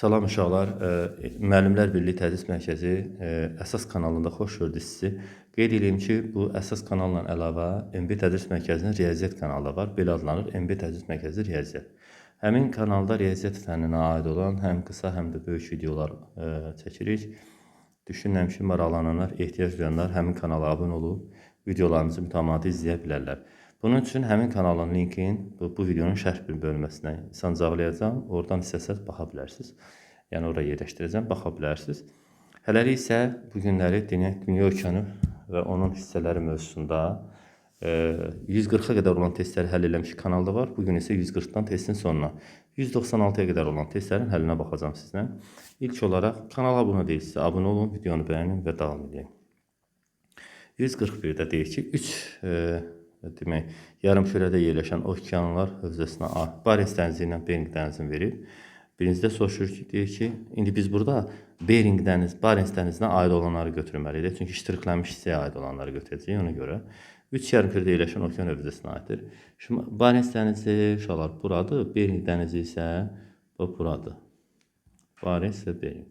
Salam uşaqlar, Müəllimlər Birliyi Tədris Mərkəzi əsas kanalında xoş gördük sizi. Qeyd edeyim ki, bu əsas kanalla əlavə MB Tədris Mərkəzinin riyaziyyat kanalı da var. Belə adlanır, MB Tədris Mərkəzi Riyaziyyat. Həmin kanalda riyaziyyat fənninə aid olan həm qısa, həm də böyük videolar çəkirik. Düşünürəm ki, maraqlananlar, ehtiyac duyanlar həmin kanala abunə olub videolarımızı mütəmadi izləyə bilərlər. Bunun üçün həmin kanalın linkini bu videonun şərh bölməsinə sancaqlayacağam. Oradan istəsəz baxa bilərsiniz. Yəni oraya yerləşdirəcəm, baxa bilərsiniz. Hələlik isə bu günləri Dünya Okeanı və onun hissələri mövzusunda 140-a qədər olan testləri həll eləmiş kanalda var. Bugün isə 140-dan testin sonuna 196-ya qədər olan testlərin həllinə baxacağım sizlə. İlk olaraq kanala abunə deyilsinizsə abunə olun, videonu bəyənin və davam edin. 141-də deyir ki, 3 yarımkürədə yerləşən okeanlar hövzəsinə Barents dənizi ilə Bering dənizini verir. Birincidə soruşur ki, deyir ki, indi biz burada Barents dənizinə aid olanları götürməliydik. Çünki iştirilənmiş hissəyə aid olanları götürəcəyik ona görə. 3 yarımkürədə yerləşən okean hövzəsinə aiddir. Şimdi Barents dənizi uşaqlar buradır, Bering dənizi isə buradır. Barents və Bering.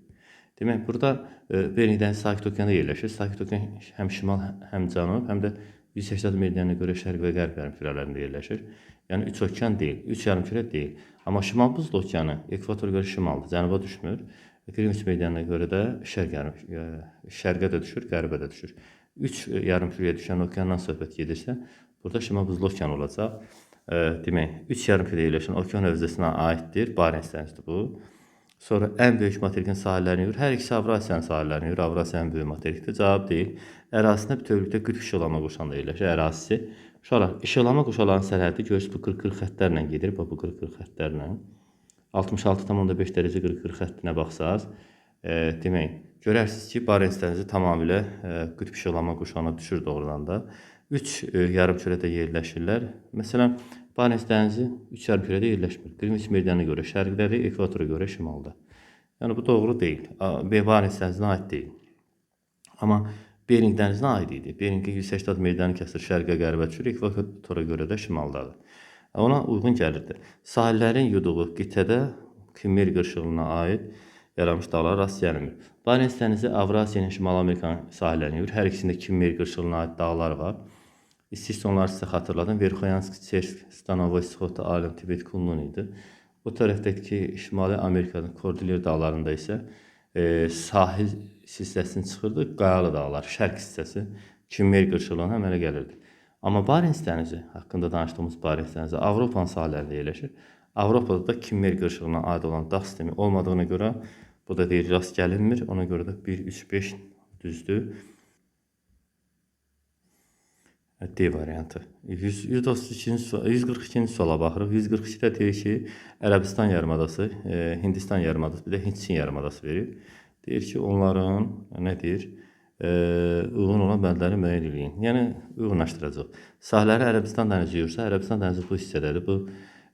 Demək, burada Bering dənizi Sakit okeanda yerləşir. Sakit okean həm şimal, həm cənub, həm də 180 meridianına görə şərq və qərb yarımkürələrində yerləşir. Yəni 3 okean deyil, 3 yarımkürə deyil. Amma Şimal Buzlu okeanı ekvatora görə şimaldır, cənuba düşmür. Greenwich meridianına görə də şərqə də düşür, qərbə də düşür. 3 yarımkürəyə düşən okeandan söhbət gedirsə, burada Şimal Buzlu okeanı olacaq. Demək, 3 yarımkürədə yerləşən okean hövzəsinə aiddir, Barents dənizidir bu. Sonra ən böyük materikin sahillərini yürür. Hər ikisi Avrasiyanın sahillərini yürür. Avrasiya ən böyük materikdir. Cavab deyil. Ərazisində bütövlükdə qütb işıqlama quşağında yerləşir ərazisi. Uşaqlar, işıqlama quşaqlarının sərhəddi görürsünüz bu 40-40 xəttlərlə gedir. Bu 40-40 xəttlərlə. 66,5 dərəcə 40-40 xəttinə baxsaz, demək, görərsiniz ki, Barents dənizi tamamilə qütb işıqlama quşağına düşür doğrudan da. 3 yarımkürədə yerləşirlər. Məsələn, Barents dənizi 3 yarımkürədə yerləşmir. Greenwich meridianına görə şərqdədir, ekvatora görə şimalda. Yəni bu doğru deyil. Barents dənizinə aid deyil. Amma Bering dənizinə aid idi. Beringə 180 meridianı kəsir, şərqə qərbə düşür, ekvatora görə də şimaldadır. Ona uyğun gəlirdi. Sahillərin yuduğu qitədə Kimmer qırşığına aid yaranmış dağlar rast gəlmir. Barents dənizi Avrasiya ilə Şimal Amerikanın sahillərini yürür. Hər ikisində Kimmer qırşığına aid dağlar var. İstəyirsə onları sizə xatırladım. Verxoyansk, Çersk, Stanovoy, Sxota, Alem, Tibet, Kunlun idi. Bu tərəfdəki Şimali Amerikanın Kordilyer dağlarında isə sahil hissəsini çıxırdı, qayalı dağlar, şərq hissəsi Kimmer qırşığına əmələ gəlirdi. Amma Barents dənizi, haqqında danışdığımız Barents dənizi Avropanın sahillərində yerləşir. Avropada da Kimmer qırşığına aid olan dağ sistemi olmadığına görə bu da deyir rast gəlinmir. Ona görə də 1, 3, 5 düzdür. D variantı. 142-ci suala baxırıq. 142-də deyir ki, Ərəbistan yarımadası, Hindistan yarımadası, bir də Hind-Çin yarımadası verir. Deyir ki, onların nədir? Uyğun olan bəndləri müəyyən edin. Yəni, uyğunlaşdıracaq. Sahələri Ərəbistan dənizi yürürsə, Ərəbistan dənizi bu hissədədir. Bu,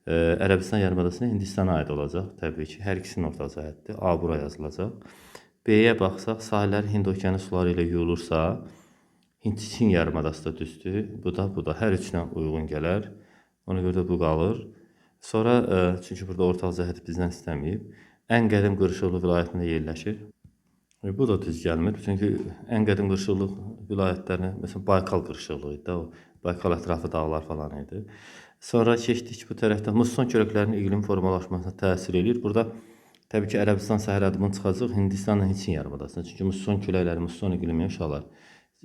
Ərəbistan yarımadasına Hindistana aid olacaq. Təbii ki, hər ikisinin ortaq cəhətdir. A bura yazılacaq. B-yə baxsaq, sahələri Hind okeanı suları ilə yuyulursa, Hind-Çin yarımadası da düzdür. Bu da hər üçünə uyğun gələr. Ona görə də bu qalır. Sonra, çünki burada ortaq cəhət bizdən istəməyib, ən qədim qırışıqlıq vilayətində yerləşir. Bu da düz gəlmir. Çünki ən qədim qırışıqlıq vilayətlərini, məsələn, Baykal qırışıqlığı idi. O, Baykal ətrafı dağlar falan idi. Sonra keçdik bu tərəfdə musson körəklərinin iqlim formalaşmasına təsir edir. Burada təbii ki, Ərəbistan səhər adımını çıxacaq Hindistanla Hind-Çin yarımadasına. Çünki musson küləkləri, musson iqlimi uşaqlar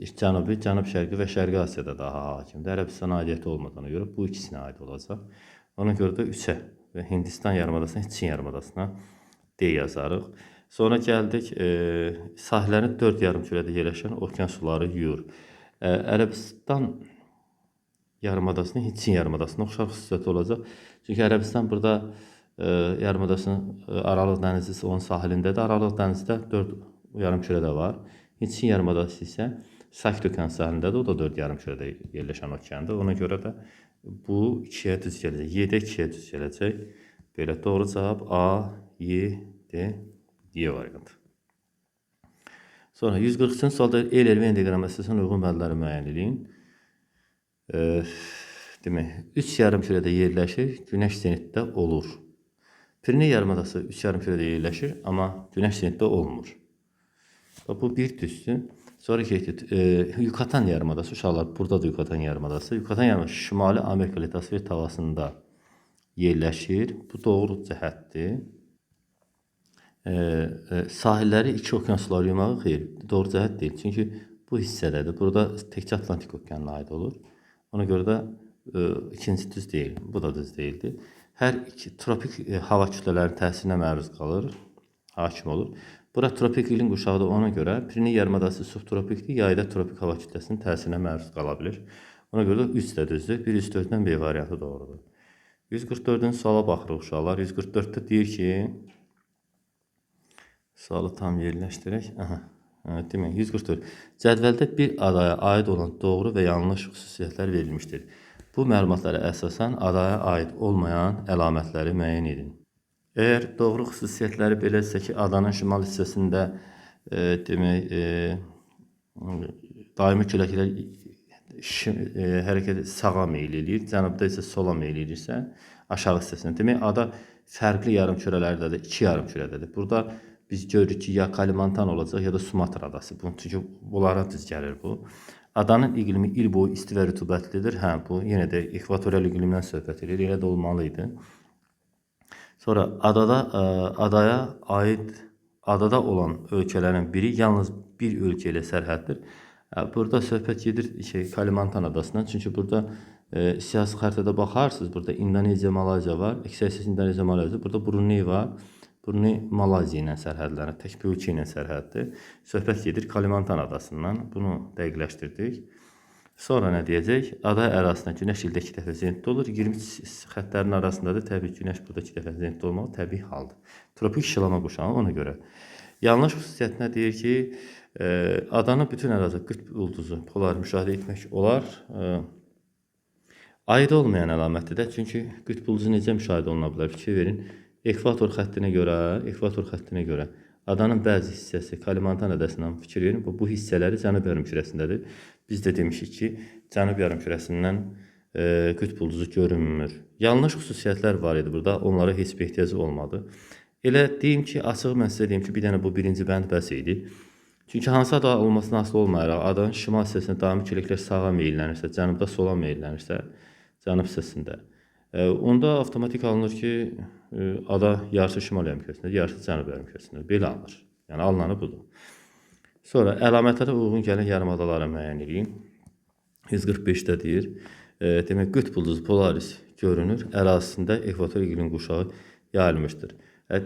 Cənubi, Cənub-Şərqi və Şərqi Asiyada daha hakimdir. Ərəbistan aidiyyəti olmadığına görə bu ikisinə aid olacaq. Ona görə də 3-ə və Hindistan yarımadasına, Çin yarımadasına D yazarıq. Sonra gəldik, sahillərin 4 yarımkürədə yerləşən okean suları yuyur. Ərəbistan yarımadasına, Çin yarımadasına oxşar xüsusiyyəti olacaq. Çünki Ərəbistan burada yarımadasının Aralıq dənizi onun sahilindədir. Aralıq dənizdə 4 yarımkürədə var. Çin yarımadası isə Sakit okean sahilindədir. O da 4 yarımkürədə yerləşən okeandır. Ona görə də bu 2-yə düz gələcək. Y-də 2-yə düz gələcək. Belə doğru cavab A, Y, D, Y variantı. Sonra 143-cü sualda el-elven diaqrammasına uyğun bəndləri müəyyən edin. Demək, 3 yarımkürədə yerləşir, günəş zenitdə olur. Piriney yarımadası üç yarımkürədə yerləşir, amma Günəş zenitdə olmur. Bu bir düzdür. Sonra getdik, Yucatan yarımadası, uşaqlar, burada da Yucatan yarımadası. Yucatan yarımadası Şimali Amerika litosfer tavasında yerləşir. Bu doğru cəhətdir. Sahilləri iki okyan suları yumağı xeyr, doğru cəhət deyil. Çünki bu hissədədir. Burada təkcə Atlantik okeanına aid olur. Ona görə də ikinci düz deyil. Bu da düz deyildi. Hər iki tropik hava kütlələrinin təsirinə məruz qalır, hakim olur. Bura tropik iqlim qurşağıdır, ona görə Piriney yarımadası subtropikdir, yayda tropik hava kütləsinin təsirinə məruz qala bilir. Ona görə də 3 də düzdür. 104-dən B variantı doğrudur. 144-cü suala baxırıq uşaqlar. 144-də deyir ki, sualı tam yerləşdirək. Demək, 144. Cədvəldə bir adaya aid olan doğru və yanlış xüsusiyyətlər verilmişdir. Bu məlumatlara əsasən adaya aid olmayan əlamətləri müəyyən edin. Əgər doğru xüsusiyyətləri belədirsə ki, adanın şimal hissəsində daimi küləklər hərəkət sağa meyl edir, cənubda isə sola meyl edirsə, aşağı hissəsində. Demək, ada fərqli yarımkürələrdədir, iki yarımkürədədir. Burada biz görürük ki, ya Kalimantan olacaq, ya da Sumatra adası. Çünki bunlara düz gəlir bu. Adanın iqlimi il boyu isti və rütubətlidir. Bu yenə də ekvatorial iqlimdən söhbət edir. Elə də olmalıydı. Sonra adada olan ölkələrin biri yalnız bir ölkə ilə sərhəddir. Burada söhbət gedir Kalimantan adasından. Çünki burada siyasi xəritədə baxarsınız, burada İndoneziya, Malayziya var. Əksəriyyət İndoneziya, Malayziya. Burada Brunei var. Brunei Malayziya ilə sərhədlənir, tək bir ölkə ilə sərhəddir. Söhbət gedir Kalimantan adasından. Bunu dəqiqləşdirdik. Sonra nə deyəcək? Ada ərazisində Günəş ildə 2 dəfə zenitdə olur. 20 xəttlərin arasında da təbii Günəş burada 2 dəfə zenitdə olmağı təbii haldır. Tropik işılama quşağı ona görə. Yanlış xüsusiyyətinə deyir ki, adanın bütün ərazisi qütb ulduzu polar müşahidə etmək olar. Aid olmayan əlamətdir də, çünki qütb ulduzu necə müşahidə oluna bilər? Fikir verin. Ekvator xəttinə görə adanın bəzi hissəsi Kalimantan adasından fikir verin. Bu hissələri cənub yarımkürəsindədir. Biz də demişik ki, cənub yarımkürəsindən qütb ulduzu görünmür. Yanlış xüsusiyyətlər var idi burada. Onlara heç bir ehtiyacı olmadı. Elə deyim ki, açıq mən sizə deyim ki, bir dənə bu birinci bənd bəs idi. Çünki hansı ada olmasına asılı olmayaraq, adanın şimal hissəsində daimi küləklər sağa meyllənirsə, cənubda sola meyllənirsə, cənub hissəsində, onda avtomatik alınır ki, ada yarısı şimal yarımkürəsində, yarısı cənub yarımkürəsində. Belə alınır. Yəni alınanı budur. Sonra əlamətlərə uyğun gələn yarımadaları müəyyən edin. 145-də deyir. Demək, qütb ulduzu Polaris görünür. Ərazisində ekvator iqlim quşağı yayılmışdır.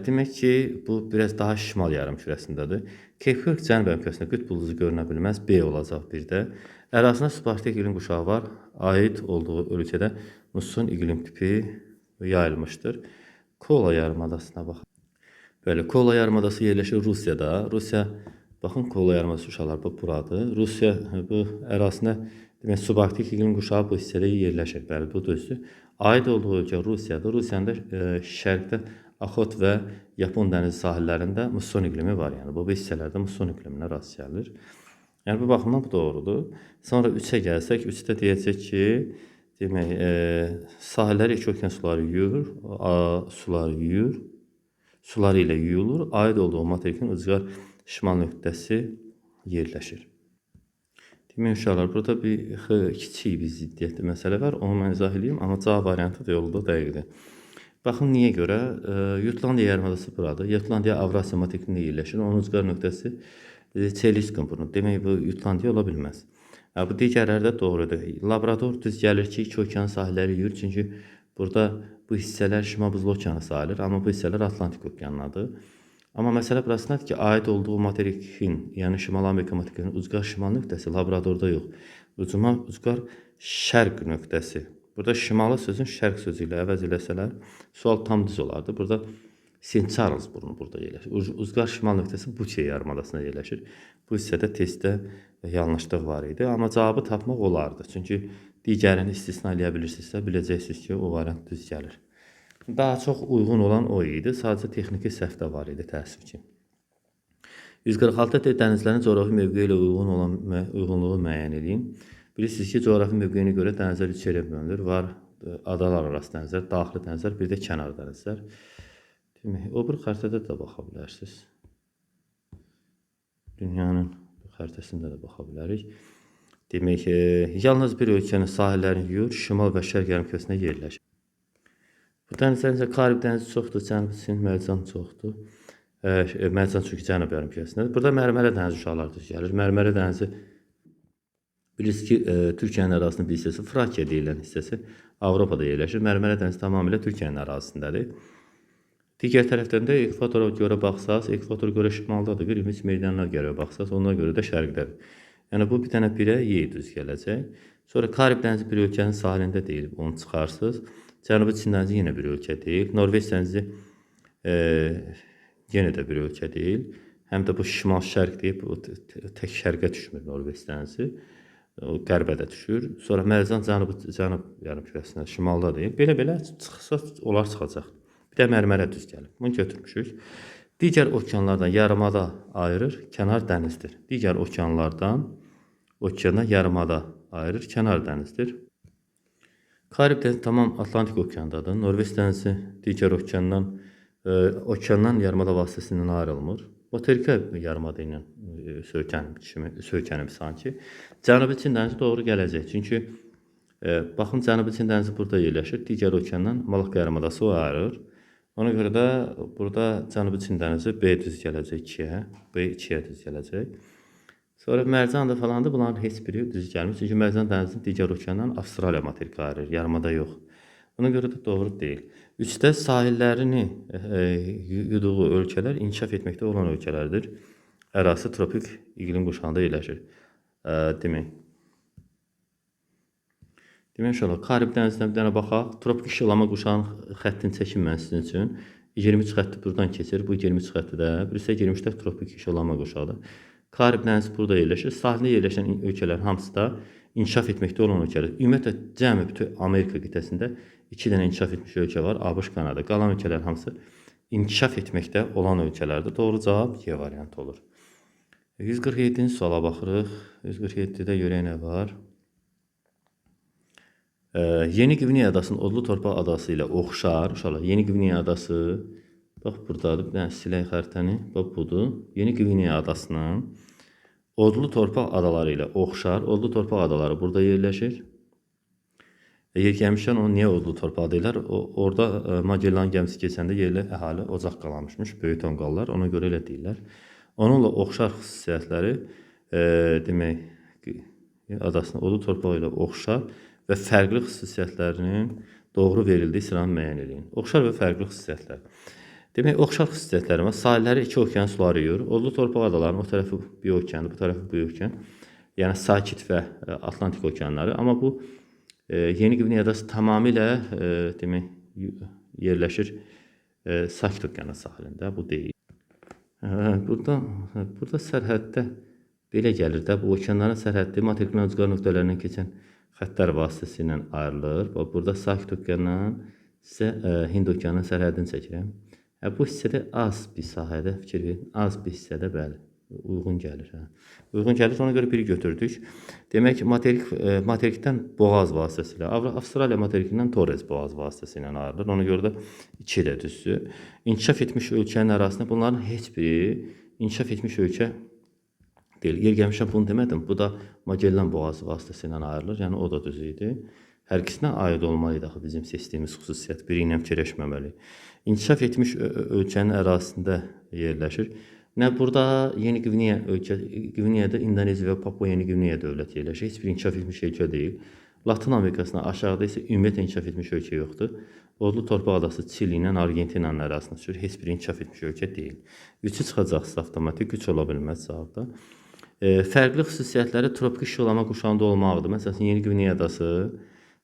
Demək ki, bu biraz daha şimal yarımkürəsindədir. Cape York cənub yarımkürəsində qütb ulduzu görünə bilməz. B olacaq bir də. Ərazisində subarktik iqlim quşağı var. Aid olduğu ölkədə muson iqlim tipi yayılmışdır. Kola yarımadasına baxın. Böyle Kola yarımadası yerləşir Rusiyada. Rusiya, baxın Kola yarımadası uşaqlar, bu buradır. Rusiya bu ərazisində demək subarktik iqlim quşağı bu hissədə yerləşir. Bəli, bu düzdür. Aid olduğu ölkə Rusiyadır. Rusiyanın da şərqdə Axot və Yapon dənizi sahillərində muson iqlimi var. Yəni bu hissələrdə muson iqliminə rast gəlir. Yəni bu baxımdan bu doğrudur. Sonra 3-ə gəlsək, 3-də deyəcək ki, demək, sahilləri iki okyan suları ilə yuyulur. Aid olduğu materikin ucqar şimal nöqtəsi yerləşir. Demək, uşaqlar, burada bir kiçik bir ziddiyyətli məsələ var. Onu mən izah edeyim, amma cavab variantı da yolda dəqiqdir. Baxın, niyə görə? Jutlandiya yarımadası buradır. Jutlandiya Avrasiya materikində yerləşir. Onun ucqar nöqtəsi Çeliskun burnu. Demək, bu Jutlandiya ola bilməz. Bu digərləri də doğrudur. Labrador düz gəlir ki, iki okyan sahilləri yürür. Çünki burada bu hissələr Şimal Buzlu okeanı sayılır. Amma bu hissələr Atlantik okeanıdır. Amma məsələ burasındadır ki, aid olduğu materikin, yəni Şimal Amerika materikinin ucqar şimal nöqtəsi Labradorda yox. Ucqar şərq nöqtəsi. Burada şimalı sözün şərq sözü ilə əvəz eləsələr, sual tam düz olardı. Burada St. Charles burnu burada yerləşir. Ucqar şimal nöqtəsi Buçe yarımadasında yerləşir. Bu hissədə testdə yanlışlıq var idi. Amma cavabı tapmaq olardı. Çünki digərini istisna eləyə bilirsinizsə, biləcəksiniz ki, o variant düz gəlir. Daha çox uyğun olan o idi. Sadəcə texniki səhv də var idi, təəssüf ki. 146 dənizlərin coğrafi mövqeyi ilə uyğunluğu müəyyən edin. Bilirsiniz ki, coğrafi mövqeyinə görə dənizlər üç yerə bölünür. Var adalar arası dənizlər, daxili dənizlər, bir də kənar dənizlər. Demək, o bir xəritədə də baxa bilərsiniz. Dünyanın xəritəsində də baxa bilərik. Demək, yalnız bir ölkənin sahillərini yuyur, şimal və şərq yarımkürəsində yerləşir. Bu dənizlərin Karib dənizi çoxdur, Cənub Çin, Mərcan çoxdur. Mərcan çünki Cənub yarımkürəsindədir. Burada Mərmərə dənizi uşaqlar düz gəlir. Mərmərə dənizi bilirsiniz ki, Türkiyənin ərazisinin bir hissəsi, Frakiya deyilən hissəsi Avropada yerləşir. Mərmərə dənizi tamamilə Türkiyənin ərazisindədir. Digər tərəfdən də ekvatora görə baxsaz, ekvatora görə şimaldadır, qırmızı meridianlar görə baxsaz, ona görə də şərqdədir. Yəni bu bir dənə birə Y düz gələcək. Sonra Karib dənizi bir ölkənin sahilində deyil, onu çıxarsınız. Cənubi Çin dənizi yenə bir ölkə deyil. Norveç dənizi yenə də bir ölkə deyil. Həm də bu şimal-şərq deyib, tək şərqə düşmür Norveç dənizi. O qərbə də düşür. Sonra Mərcan cənub yarımkürəsində şimaldadır. Belə çıxsa onlar çıxacaq. Bir də Mərmərə düz gəlib. Bunu götürmüşük. Digər okeanlardan yarımada ayırır, kənar dənizdir. Digər okeanlardan okeana yarımada ayırır, kənar dənizdir. Karib dənizi tamam Atlantik okeandadır. Norveç dənizi digər okeandan yarımada vasitəsilə ayrılmır. Materika yarımada ilə söykənib sanki. Cənubi Çin dənizi doğru gələcək. Çünki baxın, Cənubi Çin dənizi burada yerləşir. Digər okeandan Malakka yarımadası o ayırır. Ona görə də burada Cənubi Çin dənizi B düz gələcək 2-yə. B 2-yə düz gələcək. Sonra Mərcandır falandır. Bunların heç biri düz gəlmir. Çünki Mərcan dənizinin digər okeandan Avstraliya materika ayırır. Yarımada yox. Ona görə də doğru deyil. Üçdə sahillərini yuduğu ölkələr inkişaf etməkdə olan ölkələrdir. Ərazisi tropik iqlim quşağında yerləşir. Demək uşaqlar, Karib dənizinə bir dənə baxaq. Tropik işıqlama quşağının xəttini çəkin mən sizin üçün. 23 xətti buradan keçir. Bu 23 xətti də. Birisi 23-də tropik işıqlama quşağıdır. Karib dənizi burada yerləşir. Sahildə yerləşən ölkələrin hamısı da inkişaf etməkdə olan ölkələr. Ümumiyyətlə, cəmi bütün Amerika qitəsində 2 dənə inkişaf etmiş ölkə var. ABŞ, Kanada. Qalan ölkələrin hamısı inkişaf etməkdə olan ölkələrdir. Doğru cavab Y variantı olur. 147-ci suala baxırıq. 147-də görək nə var. Yeni Qvineya adasının Odlu Torpaq adası ilə oxşar. Uşaqlar, Yeni Qvineya adası, bax buradadır. Bir dənə silək xəritəni. Bax budur. Yeni Qvineya adasının Odlu Torpaq adaları ilə oxşar. Odlu Torpaq adaları burada yerləşir. Yer gəlmişdən onu niyə Odlu Torpaq deyirlər? Orada Magellan gəmisi keçəndə yerli əhali ocaq qalamışmış, böyük tonqallar. Ona görə elə deyirlər. Onunla oxşar xüsusiyyətləri demək adasının Odlu Torpaq ilə oxşar və fərqli xüsusiyyətlərinin doğru verildiyi sıranı müəyyən edin. Oxşar və fərqli xüsusiyyətlər. Demək, oxşar xüsusiyyətləri var. Sahilləri 2 okean suları yuyur. Odlu Torpaq adalarının o tərəfi bir okeandır, bu tərəfi bir okean. Yəni sakit və Atlantik okeanları. Amma bu Yeni Qvineya adası tamamilə demək yerləşir Sakit okeanı sahilində. Bu deyil. Burada sərhəddə belə gəlir də. Bu okeanların sərhəddi materikdən ucqar nöqtələrindən keçən xəttlər vasitəsilə ayrılır. Burada Sakit okeandan sizə Hind okeanının sərhədini çəkirəm. Bu hissədə az bir sahədə fikir verin. Az bir hissədə bəli, uyğun gəlir. Uyğun gəlir, ona görə biri götürdük. Demək ki, materikdən boğaz vasitəsilə, Avstraliya materikindən Torres boğaz vasitəsilə ayrılır. Ona görə də 2 də düzdür. İnkişaf etmiş ölkənin arasında bunların heç biri inkişaf etmiş ölkə deyil. Yer gəlmişəm bunu demədim. Bu da Magellan boğazı vasitəsilə ayrılır. Yəni o da düz idi. Hər ikisinə aid olmalıydı axı bizim seçdiyimiz xüsusiyyət. Biri ilə fikirləşməməli. İnkişaf etmiş ölkənin ərazisində yerləşir. Nə burada Yeni Qvineya Qvineyada İndoneziya və Papua Yeni Qvineya dövləti yerləşir. Heç bir inkişaf etmiş ölkə deyil. Latin Amerikasına aşağıda isə ümumiyyətlə inkişaf etmiş ölkə yoxdur. Odlu Torpaq adası Çili ilə Argentinanın arasında sürür. Heç bir inkişaf etmiş ölkə deyil. 3-ü çıxacaqsa avtomatik 3 ola bilməz cavabda. Fərqli xüsusiyyətləri tropik işıqlama quşağında olmaqdır. Məsələn, Yeni Qvineya adası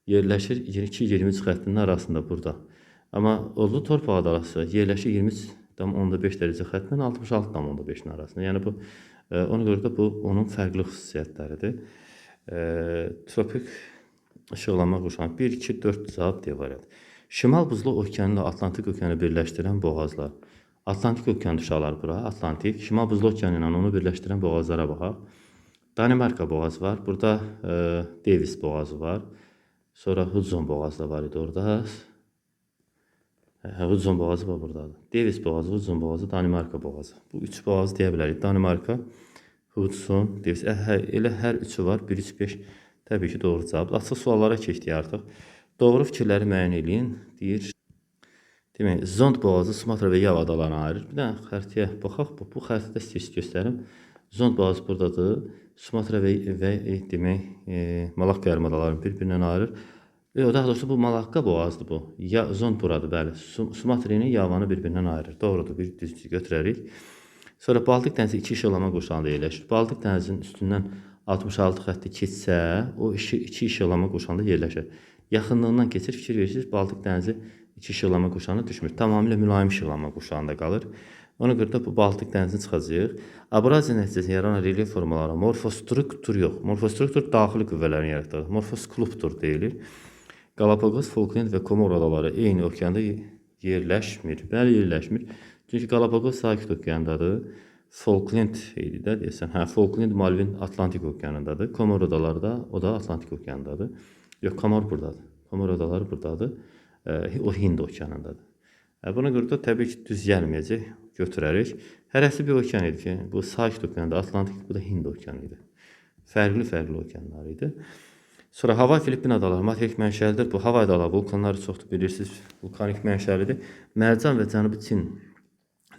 yerləşir 22-23 xəttinin arasında burada. Amma Odlu Torpaq adası yerləşir 23,5 dərəcə xəttinin 66,5-in arasında. Yəni bu ona görə də bu onun fərqli xüsusiyyətləridir. Tropik işıqlama quşağı 1, 2, 4 cavab D variantı. Şimal Buzlu okeanı ilə Atlantik okeanı birləşdirən boğazlar. Atlantik okeanı uşaqlar bura, Atlantik. Şimal Buzlu okeanı ilə onu birləşdirən boğazlara baxaq. Danimarka boğazı var. Burada Davis boğazı var. Sonra Hudson boğazı da var idi orada. Hudson boğazı var buradadır. Davis boğazı, Hudson boğazı, Danimarka boğazı. Bu üç boğazı deyə bilərik. Danimarka, Hudson, Davis. Elə hər üçü var. 1, 3, 5. Təbii ki, doğru cavab. Açıq suallara keçdik artıq. Doğru fikirləri müəyyən eləyin. Deyir. Demək, Zond boğazı Sumatra və Yava adalarına ayırır. Bir dənə xəritəyə baxaq. Bu xəritədə sizə göstərim. Zond boğazı buradadır. Sumatra və demək, Malakka yarımadalarını bir-birindən ayırır. Daha doğrusu bu Malakka boğazdır bu. Zond buradır, bəli. Sumatra ilə Yavanı bir-birindən ayırır. Doğrudur, bir düzlük götürərik. Sonra Baltik dənizi iki işıqlama qurşağında yerləşir. Baltik dənizinin üstündən 66 xətti keçsə, o iki işıqlama qurşağında yerləşir. Yaxınlığından keçir, fikir verirsiniz, Baltik dənizi iki işıqlama qurşağına düşmür. Tamamilə mülayim işıqlama qurşağında qalır. Ona görə də bu Baltik dənizini çıxacaq. Abraziya nəticəsində yaranan relyef formaları morfostruktur yox. Morfostruktur daxili qüvvələrin yaratdığı. Morfoskluptur deyilir. Galapagos, Falkland və Komor adaları eyni okeanda yerləşmir. Bəli, yerləşmir. Çünki Galapagos sakit okeandadır. Falkland idi də deyəsən. Falkland Malvin Atlantik okeanındadır. Komor adaları da o da Atlantik okeandadır. Yox, Komor buradadır. Komor adaları buradadır. O Hind okeanındadır. Buna görə də təbii ki, düz gəlməyəcək. Götürərik. Hərəsi bir okean idi ki, bu sakit okeanda Atlantik, bu da Hind okeanı idi. Fərqli okeanlar idi. Sonra Havay Filippin adaları materik mənşəlidir. Bu Havay adaları vulkanları çoxdur, bilirsiniz, vulkanik mənşəlidir. Mərcan və Cənubi Çin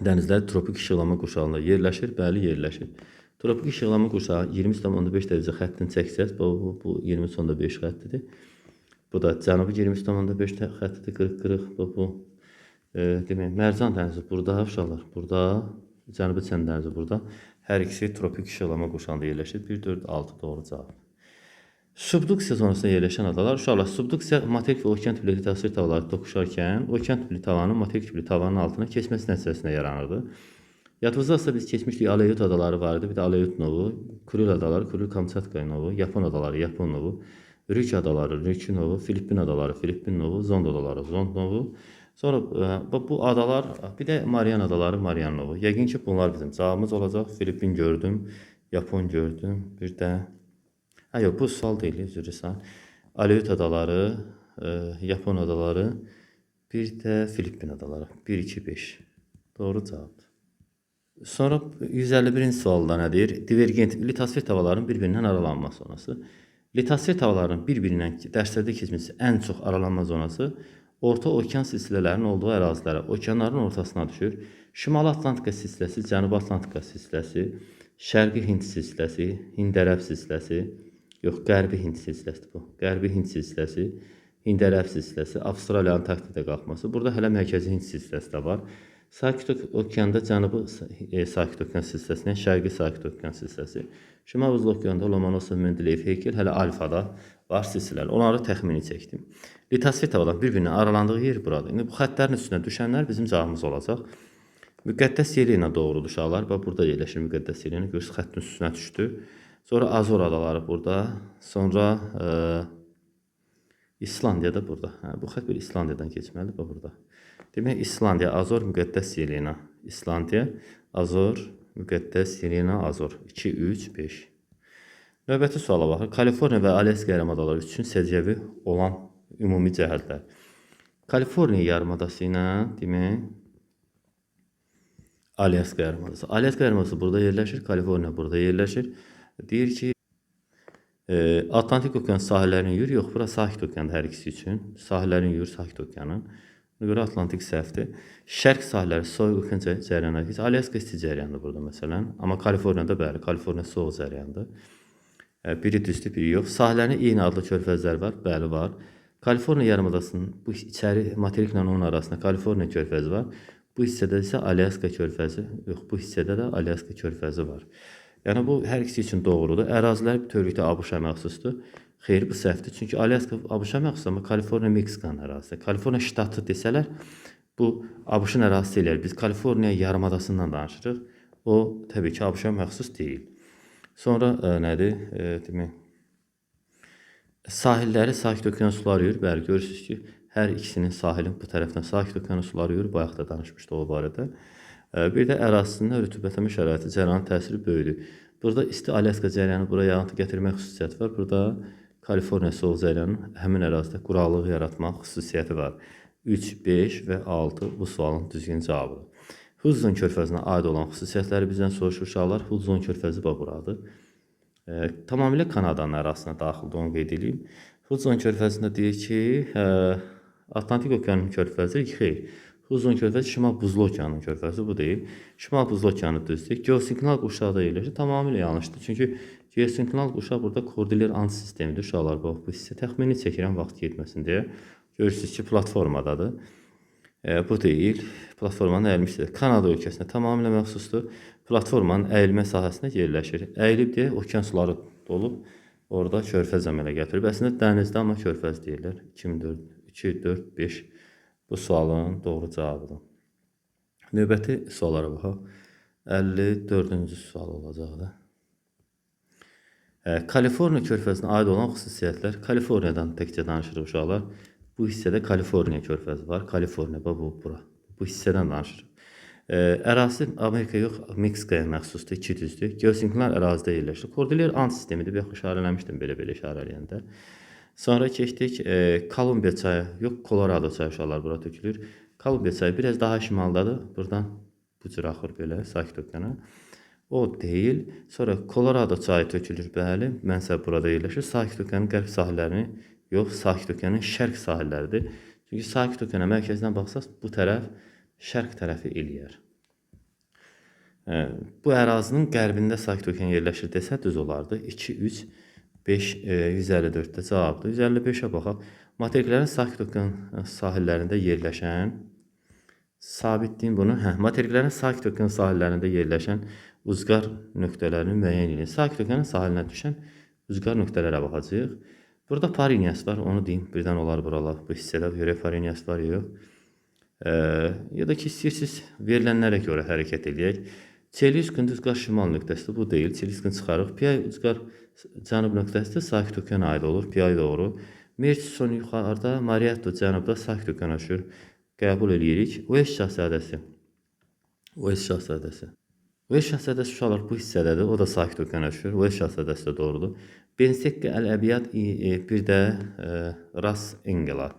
dənizləri tropik işıqlama qurşağında yerləşir, bəli, yerləşir. Tropik işıqlama qurşağı 20,5 dərəcə xəttini çəksəz, bu 20,5 xəttidir. Bu da Cənubi 20,5 xəttidir, qırıq-qırıq, bu demək, Mərcan dənizi burada, uşaqlar, burada, Cənubi Çin dənizi burada. Hər ikisi tropik işıqlama qurşağında yerləşir. 1, 4, 6 doğru cavab. Subduksiya zonasında yerləşən adalar, uşaqlar, subduksiya materik və okean tipli litosfer tavalarını toqquşarkən, okean tipli tavanın materik tipli tavanın altına keçməsi nəticəsində yaranırdı. Yadınızdadsa biz keçmişdik, Aleut adaları var idi, bir də Aleut novu, Kuril adaları, Kuril Kamçatka novu, Yapon adaları, Yapon novu, Rük adaları, Rük novu, Filippin adaları, Filippin novu, Zond adaları, Zond novu. Sonra bu adalar, bir də Marian adaları, Marian novu. Yəqin ki, bunlar bizim cavabımız olacaq. Filippin gördüm, Yapon gördüm, bir də... Yox, bu sual deyil, üzrsən. Aleut adaları, Yapon adaları, bir də Filippin adaları. 1, 2, 5. Doğru cavabdır. Sonra 151-ci sualda nədir? Divergent litosfer tavalarının bir-birindən aralanma zonası. Litosfer tavalarının bir-birindən dərslərdə keçməsi ən çox aralanma zonası orta okean silsilələrinin olduğu ərazilərə, okeanların ortasına düşür. Şimali Atlantika silsiləsi, Cənubi Atlantika silsiləsi, Şərqi Hind silsiləsi, Hind-Ərəb silsiləsi, yox, Qərbi Hind silsiləsi bu. Qərbi Hind silsiləsi, Hind-Ərəb silsiləsi, Avstraliya Antarktida qalxması. Burada hələ mərkəzi Hind silsiləsi də var. Sakit okeanda Cənubi Sakit okean silsiləsindən Şərqi Sakit okean silsiləsi. Şimal Buzlu okeanda Lomonosov, Mendeleyev, Heykel, hələ alfada var silsilələr. Onları təxmini çəkdim. Litosfer tavalarının bir-birinə aralandığı yer buradır. İndi bu xəttlərin üstünə düşənlər bizim cavabımız olacaq. Müqəddəs Yelena doğrudur uşaqlar. Bax, burada yerləşir Müqəddəs Yelena. Görürsünüz, xəttin üstünə düşdü. Sonra Azor adaları burada. Sonra İslandiya da burada. Bu xətt bir İslandiyadan keçməlidir. Bax, burada. Demək, İslandiya, Azor, Müqəddəs Yelena. İslandiya, Azor, Müqəddəs Yelena, Azor. 2, 3, 5. Növbəti suala baxır. Kaliforniya və Alyaska yarımadaları üçün səciyyəvi olan ümumi cəhətlər. Kaliforniya yarımadası ilə, demək, Alyaska yarımadası. Alyaska yarımadası burada yerləşir, Kaliforniya burada yerləşir. Deyir ki, Atlantik okean sahillərini yürür, yox, bura sakit okeandır hər ikisi üçün. Sahillərini yürür, sakit okeanın. Buna görə Atlantik səhvdir. Şərq sahilləri soyuq okean cəryanına keçir. Alyaska isti cəryandır burada məsələn. Amma Kaliforniyada bəli, Kaliforniya soğuq cəryandır. Biri düzdür, biri yox. Sahillərin eyni adlı körfəzlər var, bəli var. Kaliforniya yarımadasının bu içəri materiklə onun arasında Kaliforniya körfəzi var. Bu hissədə isə Alyaska körfəzi, yox, bu hissədə də Alyaska körfəzi var. Yəni bu hər ikisi üçün doğrudur. Ərazilər bütövlükdə ABŞ-a məxsusdur. Xeyr, bu səhvdir. Çünki Alyaska ABŞ-a məxsusdur, amma Kaliforniya Meksikanın ərazisi. Kaliforniya ştatı desələr, bu ABŞ-ın ərazisi eləyər. Biz Kaliforniya yarımadasından danışırıq. O təbii ki, ABŞ-a məxsus deyil. Sonra nədir? Demək, sahilləri sakit okean suları yürür. Bəli, görürsünüz ki, hər ikisinin sahilin bu tərəfindən sakit okean suları yürür. Bayaq da danışmışdıq o barədə. Bir də ərazisində rütubətlənmə şəraiti cəryanın təsiri böyüdür. Burada isti Alyaska cəryanı buraya yağıntı gətirmək xüsusiyyəti var. Burada Kaliforniya soğuq cəryanın həmin ərazidə quraqlıq yaratmaq xüsusiyyəti var. 3, 5 və 6 bu sualın düzgün cavabıdır. Hudson körfəzinə aid olan xüsusiyyətləri bizdən soruşur uşaqlar. Hudson körfəzi bax buradır. Tamamilə Kanadanın ərazisinə daxildir, onu qeyd edeyim. Hudson körfəzində deyir ki, Atlantik okeanının körfəzi xeyr. Hudson körfəzi Şimal Buzlu okeanının körfəzi bu deyil. Şimal Buzlu okeanı düzdür. Geosinklinal quşaqda yerləşir. Tamamilə yanlışdır. Çünki geosinklinal quşaq burada Kordilyer antisistemidir. Uşaqlar bax bu hissə təxmini çəkirəm vaxt getməsin deyə. Görürsünüz ki, platformadadır. Bu deyil. Platformanın əyilmişdir. Kanada ölkəsinə tamamilə məxsusdur. Platformanın əyilmə sahəsində yerləşir. Əyilib deyə okean suları dolub, orada körfəz əmələ gətirib. Əslində dənizdə, amma körfəz deyirlər. 2, 4, 5 bu sualın doğru cavabıdır. Növbəti suallara baxaq. 54-cü sual olacaqdır. Kaliforniya körfəzinə aid olan xüsusiyyətlər. Kaliforniyadan təkcə danışırıq uşaqlar. Bu hissədə Kaliforniya körfəzi var. Kaliforniya, bura. Bu hissədən danışırıq. Ərazisi Amerika yox, Meksikaya məxsusdur, 2 düzdür. Geosinklinal ərazidə yerləşir. Kordilyer antisistemidir, bir işarə eləmişdim belə işarə eləyəndə. Sonra keçdik Kolumbiya çayı, yox, Kolorado çayı uşaqlar bura tökülür. Kolumbiya çayı biraz daha şimaldadır. Buradan bu cür axır belə, Sakit okeana. O deyil. Sonra Kolorado çayı tökülür, bəli. Mənsəb burada yerləşir. Sakit okeanın qərb sahillərini, yox, Sakit okeanın şərq sahilləridir. Çünki Sakit okeana mərkəzindən baxsaq, bu tərəf şərq tərəfi eləyər. Bu ərazinin qərbində Sakit okean yerləşir desə düz olardı. 2, 3, 5, 154-də cavabdır. 155-ə baxaq. Materiklərin Sakit okean sahillərində yerləşən, sabitliyim bunu, materiklərin Sakit okean sahillərində yerləşən uzqar nöqtələrini müəyyən edin. Sakit okeanın sahilinə düşən uzqar nöqtələrə baxacağıq. Burada Parinyas var, onu deyim, birdən olar buralar. Bu hissədə görək Parinyas var, yox. Ya da ki, istəyirsiniz, verilənlərə görə hərəkət edək. Çelyuskun uzqar şimal nöqtəsidir, bu deyil. Çelyuskun çıxarıq. Piyay uzqar cənub nöqtəsidir, Sakit okeana aid olur, Piyay doğru. Murchison yuxarıda, Marietta cənubda Sakit okeana düşür. Qəbul edirik. Uest şahzadəsi. Uest şahzadəsi uşaqlar bu hissədədir, o da Sakit okeana düşür. Uest şahzadəsi də doğrudur. Bensekki Əl-Əbiyyat, bir də Ras Engela.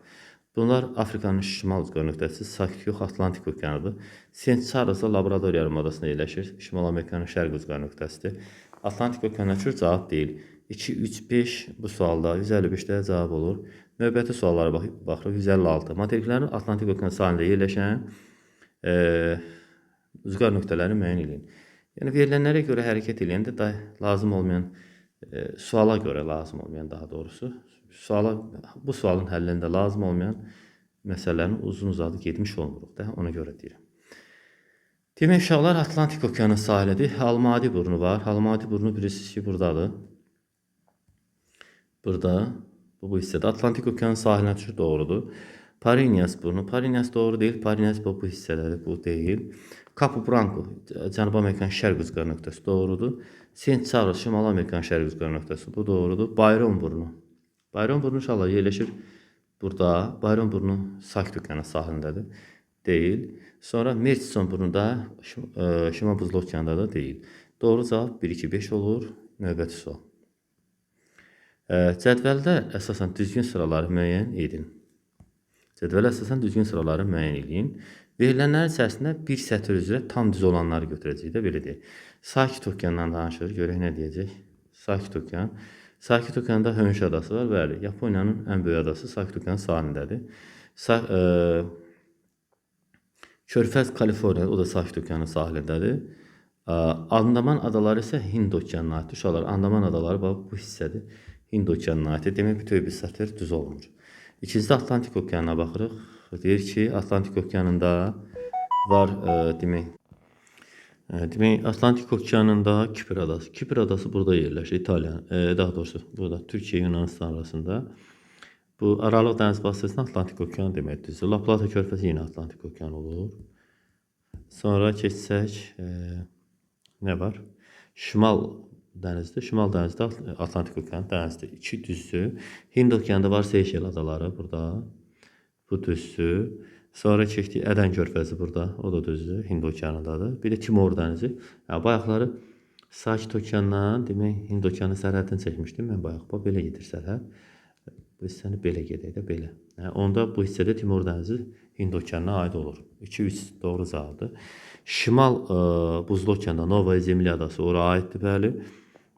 Bunlar Afrikanın şimal uzqar nöqtəsi, Sakit yox, Atlantik okeanıdır. St. Charles Labrador yarımadasında yerləşir. Şimal Amerikanın şərq uzqar nöqtəsidir. Atlantik okeana düşür, cavab deyil. 2, 3, 5 bu sualda 155-də cavab olur. Növbəti suallara baxırıq. 156. Materiklərin Atlantik okean sahilində yerləşən uzqar nöqtələri müəyyən edin. Yəni verilənlərə görə hərəkət edəndə lazım olmayan, suala görə lazım olmayan daha doğrusu, bu sualın həllində lazım olmayan məsələlərin uzun-uzadı getmiş olmuruq da, ona görə deyirəm. Demək, uşaqlar Atlantik okeanın sahilidir. Almadi burnu var. Almadi burnu bilirsiniz ki, buradadır. Burada, bu hissədə Atlantik okeanın sahilinə düşür, doğrudur. Parinyas burnu. Parinyas doğru deyil. Parinyas bu hissədədir, bu deyil. Capo Branco, Cənubi Amerikanın şərq uzqar nöqtəsi doğrudur. St. Charles, Şimali Amerikanın şərq uzqar nöqtəsi, bu doğrudur. Byron burnu. Byron burnu inşallah yerləşir burada. Byron burnu Sakit okeanın sahilindədir. Deyil. Sonra Murchison burnu da Şimal Buzlu okeanda da deyil. Doğru cavab 1, 2, 5 olur. Növbəti sual. Cədvəldə əsasən düzgün sıraları müəyyən edin. Cədvələ əsasən düzgün sıraları müəyyən edin. Verilənlərin içərisində bir sətr üzrə tam düz olanları götürəcək də, belə deyək. Sakit okeandan danışır, görək nə deyəcək. Sakit okean. Sakit okeanda Hönş adası var, bəli. Yaponiyanın ən böyük adası Sakit okeanın sahilindədir. Körfəz Kaliforniya, o da Sakit okeanın sahilindədir. Andaman adaları isə Hind okeanına aiddir. Uşaqlar, Andaman adaları bu hissədir. Hind okeanına aiddir. Demək, bütöv bir sətr düz olmur. İkincisi Atlantik okeanına baxırıq. Deyir ki, Atlantik okeanında var, demək, Atlantik okeanında Kipr adası. Kipr adası burada yerləşir, İtaliya, daha doğrusu burada Türkiyə, Yunanistan arasında. Bu Aralıq dəniz vasitəsində Atlantik okeanı deməkdir. La Plata körfəzi yenə Atlantik okeanı olur. Sonra keçsək, nə var? Şimal dənizdir. Şimal dənizdə Atlantik okeanı dənizdir. 2 düzdür. Hind okeanında var Seyşel adaları burada. Bu düzdür. Sonra keçdik Ədən körfəzi burada. O da düzdür. Hind okeanındadır. Bir də Timor dənizi. Bayaqları Sakit okeandan, demək, Hind okeanı sərhədini çəkmişdim. Mən bayaq belə gedir sərhəd. bu hissəni belə gedək də belə. Onda bu hissədə Timur dənizi Hind okeanına aid olur. 2-3 doğru cavabdır. Şimal buzlu okeanda Novaya Zemlya adası ora aiddir, bəli.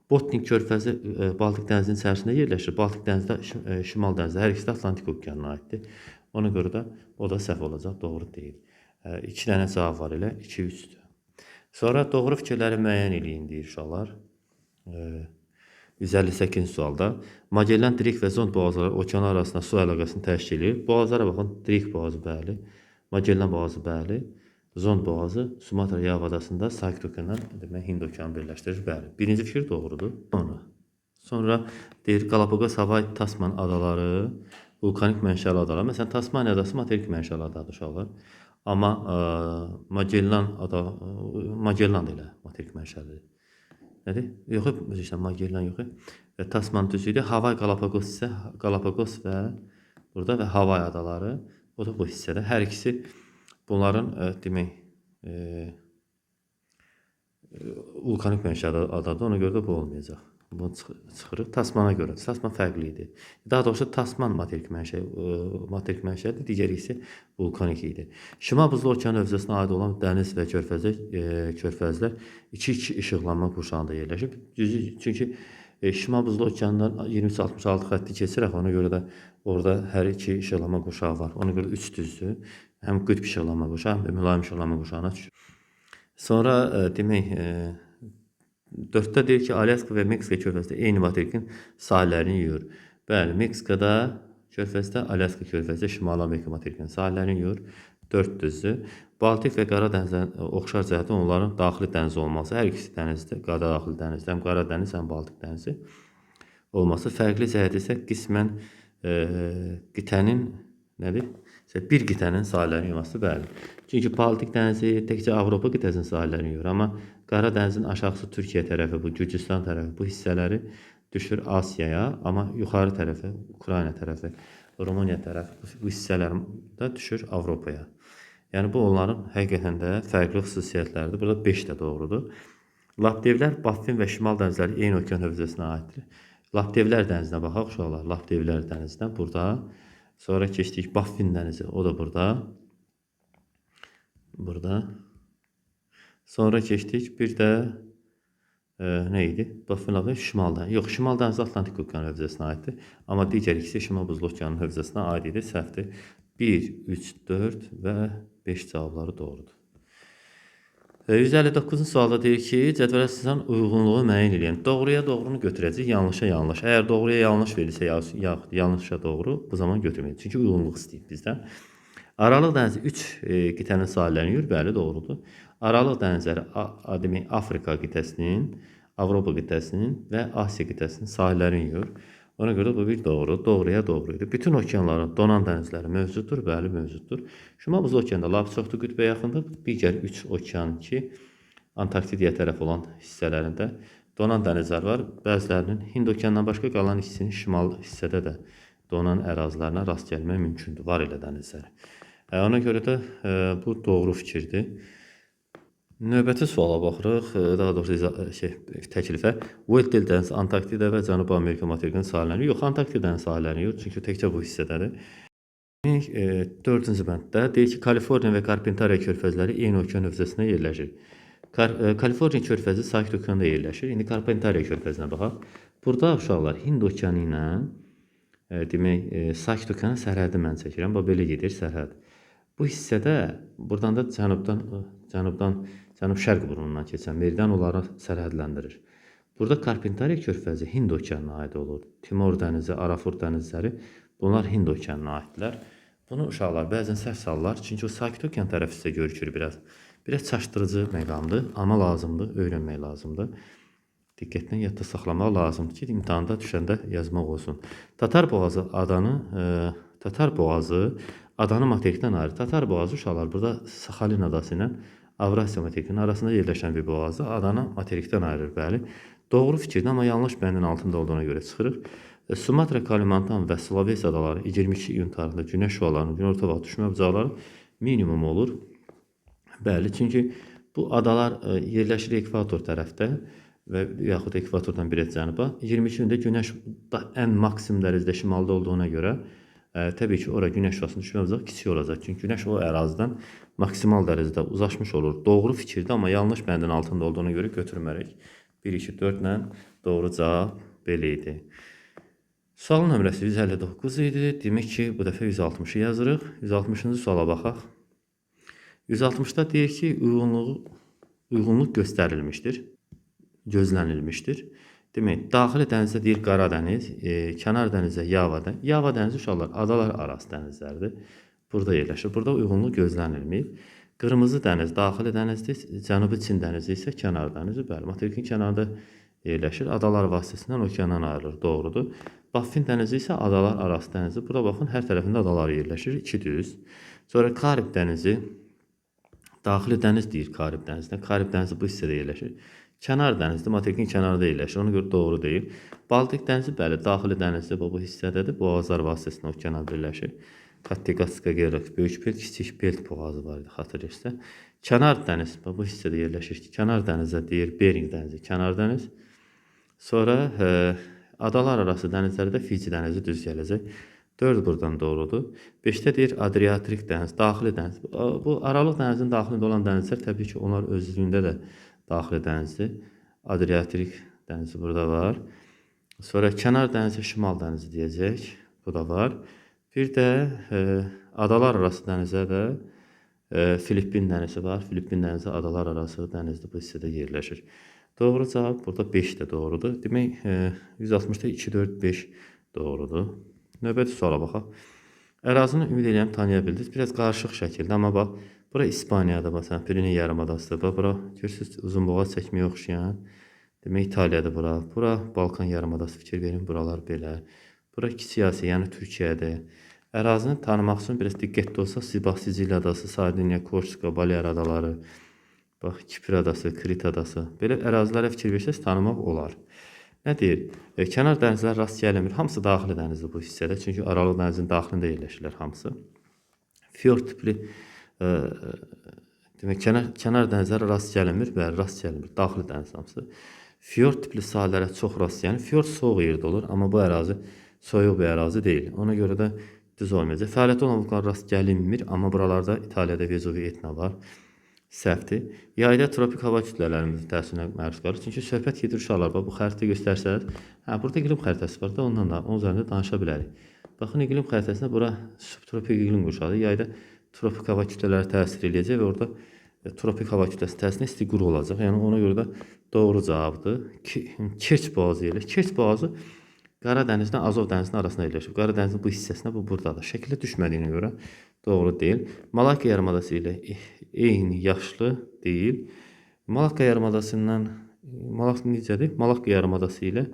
Botnik körfəzi Baltik dənizinin içərisində yerləşir. Baltik dənizi də Şimal dənizi hər ikisi də Atlantik okeanına aiddir. Ona görə də o da səhv olacaq, doğru deyil. 2 dənə cavab var elə, 2-3-dür. Sonra doğru fikirləri müəyyən eləyin deyir uşaqlar. 158-ci sualda Magellan, Drake və Zond boğazları okeanlar arasında su əlaqəsini təşkil edir. Boğazlara baxın, Drake boğazı bəli, Magellan boğazı bəli, Zond boğazı Sumatra Yarımadasında Sakit okeanla demək Hind okeanı birləşdirir, bəli. Birinci fikir doğrudur. Sonra deyir Galapagos, Havay, Tasman adaları vulkanik mənşəli adalar. Məsələn, Tasmaniya adası materik mənşəli adadır uşaqlar. Amma Magellan da elə materik mənşəlidir. Nədir? Yox, üzrə Magellan yox. Tasman düzüydü. Havay, Galapagos isə Galapagos və burada və Havay adaları, o da bu hissədə. Hər ikisi bunların demək vulkanik mənşəli adadır. Ona görə də bu olmayacaq. Bunu çıxırıq. Tasmana görə. Tasman fərqli idi. Daha doğrusu Tasman materik mənşəlidir, digəri isə vulkanik idi. Şimal buzlu okean hövzəsinə aid olan dəniz və körfəzlər 2-2 işıqlanma qurşağında yerləşir. Çünki Şimal buzlu okeandan 23-66 xətti keçirək, ona görə də orada hər iki işıqlanma qurşağı var. Ona görə 3 düzdür. Həm qütb işıqlanma qurşağı, həm də mülayim işıqlanma qurşağına düşür. Sonra demək 4-də deyir ki, Alyaska və Meksika körfəzdə eyni materikin sahillərini yuyur. Bəli, Meksikada körfəzdə, Alyaska körfəzdə Şimali Amerika materikinin sahillərini yuyur. 4 düzdür. Baltik və Qara dənizdən oxşar cəhətdə onların daxili dəniz olması, hər ikisi dənizdə, daxili dənizdə, həm Qara dəniz, həm Baltik dənizi olması. Fərqli cəhət isə qismən qitənin nədir? Bir qitənin sahillərini yuyması, bəli. Çünki Baltik dənizi təkcə Avropa qitəsinin sahillərini yuyur, amma Qara dənizin aşağısı Türkiyə tərəfi, bu Gürcüstan tərəfi, bu hissələri düşür Asiyaya, amma yuxarı tərəfi, Ukrayna tərəfi, Rumıniya tərəfi, bu hissələr də düşür Avropaya. Yəni bu onların həqiqətən də fərqli xüsusiyyətləridir. Burada 5 də doğrudur. Laptevlər, Baffin və Şimal dənizləri eyni okean hövzəsinə aiddir. Laptevlər dənizinə baxaq uşaqlar. Laptevlər dənizinə burada. Sonra keçdik Baffin dənizi, o da burada. Burada. Sonra keçdik bir də nə idi? Baffin adı Şimal dənizi. Yox, Şimal dənizi Atlantik okean hövzəsinə aiddir. Amma digər ikisi Şimal buzlu okeanın hövzəsinə aid idi. Səhvdir. 1, 3, 4 və 5 cavabları doğrudur. 159-cu sualda deyir ki, cədvələ sizdən uyğunluğu müəyyən edin. Doğruya doğrunu götürəcək, yanlışa yanlış. Əgər doğruya yanlış verilsə, yaxud yanlışa doğru, bu zaman götürməyəcək. Çünki uyğunluq istəyir bizdən. Aralıq dənizi 3 qitənin sahillərini yuyur, bəli, doğrudur. Aralıq dənizləri demək Afrika qitəsinin, Avropa qitəsinin və Asiya qitəsinin sahillərini yuyur. Ona görə bu bir doğru, doğruya doğruydu. Bütün okeanların donan dənizləri mövcuddur, bəli, mövcuddur. Şimal buzlu okeanda lap çoxdur, qütbə yaxındır. Digər 3 okean ki, Antarktidaya tərəf olan hissələrində donan dənizlər var. Bəzilərinin Hind okeanından başqa qalan hissinin şimal hissədə də donan ərazilərinə rast gəlmək mümkündür, var elə dənizlər. Ona görə də bu doğru fikirdir. Növbəti suala baxırıq, daha doğrusu təklifə. Weddell dənizi Antarktida və Cənubi Amerika materikinin sahillərini yox, Antarktidanın sahillərini yox, çünki təkcə bu hissədədir. 4-cü bənddə deyir ki, Kaliforniya və Karpentariya körfəzləri eyni okean hövzəsində yerləşir. Kaliforniya körfəzi Sakit okeanda yerləşir. İndi Karpentariya körfəzinə baxaq. Burada uşaqlar Hind okeanı ilə demək Sakit okeanın sərhədini mən çəkirəm. Bax belə gedir sərhəd. Bu hissədə buradan da cənub-şərq burnundan keçən meridian onları sərhədləndirir. Burada Karpentariya körfəzi Hind okeanına aid olur. Timor dənizi, Arafur dənizləri bunlar Hind okeanına aidlər. Bunu uşaqlar bəzən səhv salırlar. Çünki o Sakit okean tərəfi sizə görükür biraz. Biraz çaşdırıcı məqamdır, amma lazımdır, öyrənmək lazımdır. Diqqətlə yadda saxlamaq lazımdır ki, imtahanda düşəndə yazmaq olsun. Tatar boğazı adanı materikdən ayırır. Tatar boğazı uşaqlar burada Saxalin adası ilə Avrasiya materikinin arasında yerləşən bir boğazı adanı materikdən ayırır, bəli. Doğru fikirdir, amma yanlış bəndin altında olduğuna görə çıxırıq. Sumatra, Kalimantan və Sulawesi adaları 22 iyun tarixində günəş şüalarının günorta vaxtı düşmə bucaqları minimum olur. Bəli, çünki bu adalar yerləşir ekvator tərəfdə. və yaxud ekvatordan bir cənuba. 22 gündə günəş da ən maksimum dərəcədə şimalda olduğuna görə təbii ki, ora günəş şüasının düşmə uzağı kiçik olacaq. Çünki günəş o ərazidən maksimal dərəcədə uzlaşmış olur. Doğru fikirdir, amma yanlış bəndin altında olduğuna görə götürmərək 1, 2, 4 ilə doğru cavab belə idi. Sual nömrəsi 159 idi. Demək ki, bu dəfə 160-ı yazırıq. 160-cı suala baxaq. 160-da deyir ki, uyğunluq göstərilmişdir, gözlənilmişdir. Demək, daxili dənizdə deyir Qara dəniz, kənar dənizdə Yava dəniz. Yava dənizi uşaqlar adalar arası dənizlərdir. Burada yerləşir. Burada uyğunluq gözlənilməyib. Qırmızı dəniz daxili dənizdir, Cənubi Çin dənizi isə kənar dənizi. Bəli, materikin kənarında yerləşir. Adalar vasitəsilə okeandan ayrılır. Doğrudur. Baffin dənizi isə adalar arası dənizdir. Burada baxın, hər tərəfində adalar yerləşir. 2 düz. Sonra Karib dənizi, daxili dəniz deyir Karib dənizinə. Karib dənizi bu hissədə yerləşir. Kənar dənizdir, materikin kənarında yerləşir. Ona görə doğru deyil. Baltik dənizi, bəli, daxili dənizdir, bu hissədədir. Boğazlar vasitəsilə okeana birləşir. Kattegatska Gerlaks, böyük belt, kiçik belt boğazı var idi, xatırlayırsa. Kənar dəniz, bu hissədə yerləşir ki, kənar dənizə deyir Bering dənizi, kənar dəniz. Sonra adalar arası dənizlərdə Fiji dənizi düz gələcək. 4 buradan doğrudur. 5-də deyir Adriatik dəniz, daxili dəniz. Bu Aralıq dənizin daxilində olan dənizlər təbii ki, onlar özlüyündə də daxili dənizdir. Adriatik dənizi burada var. Sonra kənar dənizi şimal dənizi deyəcək. Bu da var. Bir də adalar arası dənizə də Filippin dənizi var. Filippin dənizi adalar arası dənizdir. Bu hissədə yerləşir. Doğru cavab burada 5 də doğrudur. Demək 160-da 2, 4, 5 doğrudur. Növbəti suala baxaq. Ərazini ümid edirəm tanıya bildiniz. Biraz qarışıq şəkildə, amma bax, bura İspaniyada, məsələn, Pireneya yarımadasıdır. Bax, bura görürsünüz uzunboğaz çəkməyə oxşayan. Demək İtaliyadır bura. Bura Balkan yarımadası, fikir verin, buralar belə. Bura Kiçik Asiya, yəni Türkiyədir. Ərazini tanımaq üçün biraz diqqətli olsa, Siciliya adası, Sardiniya, Korsika, Balear adaları, bax, Kipr adası, Krit adası. Belə ərazilərə fikir versəz tanımaq olar. Nə deyir? Kənar dənizlər rast gəlinmir. Hamısı daxili dənizdir bu hissədə. Çünki Aralıq dənizinin daxilində yerləşirlər hamısı. Fjord tipli demək, kənar dənizlərə rast gəlinmir və rast gəlinmir. Daxili dəniz hamısı. Fjord tipli sahələrə çox rast gəlinir. Fjord soğuk yerdə olur, amma bu ərazi soyuq bir ərazi deyil. Ona görə də düz olmayacaq. Fəaliyyəti olan vulkan rast gəlinmir, amma buralarda İtaliyada Vezuvi Etna var. Səhvdir. Yayda tropik hava kütlələrimiz təsirinə məruz qalır. Çünki söhbət gedir uşaqlar. Bu xəritə göstərsəz, burada iqlim xəritəsi var da, ondan da onun üzərində danışa bilərik. Baxın, iqlim xəritəsində bura subtropik iqlim qurşağı. Yayda tropik hava kütlələri təsir edəcək və orada tropik hava kütləsi təsirində isti quru olacaq. Yəni ona görə də doğru cavabdır. Kerç boğazı ilə. Kerç boğazı Qara dənizlə Azov dənizinin arasında yerləşir. Qara dənizin bu hissəsində bu buradadır. Şəkildə düşmədiyinə görə doğru deyil. Malakka yarımadası ilə eyni yaşlı deyil. Malakka yarımadasından necədir? Malakka yarımadası ilə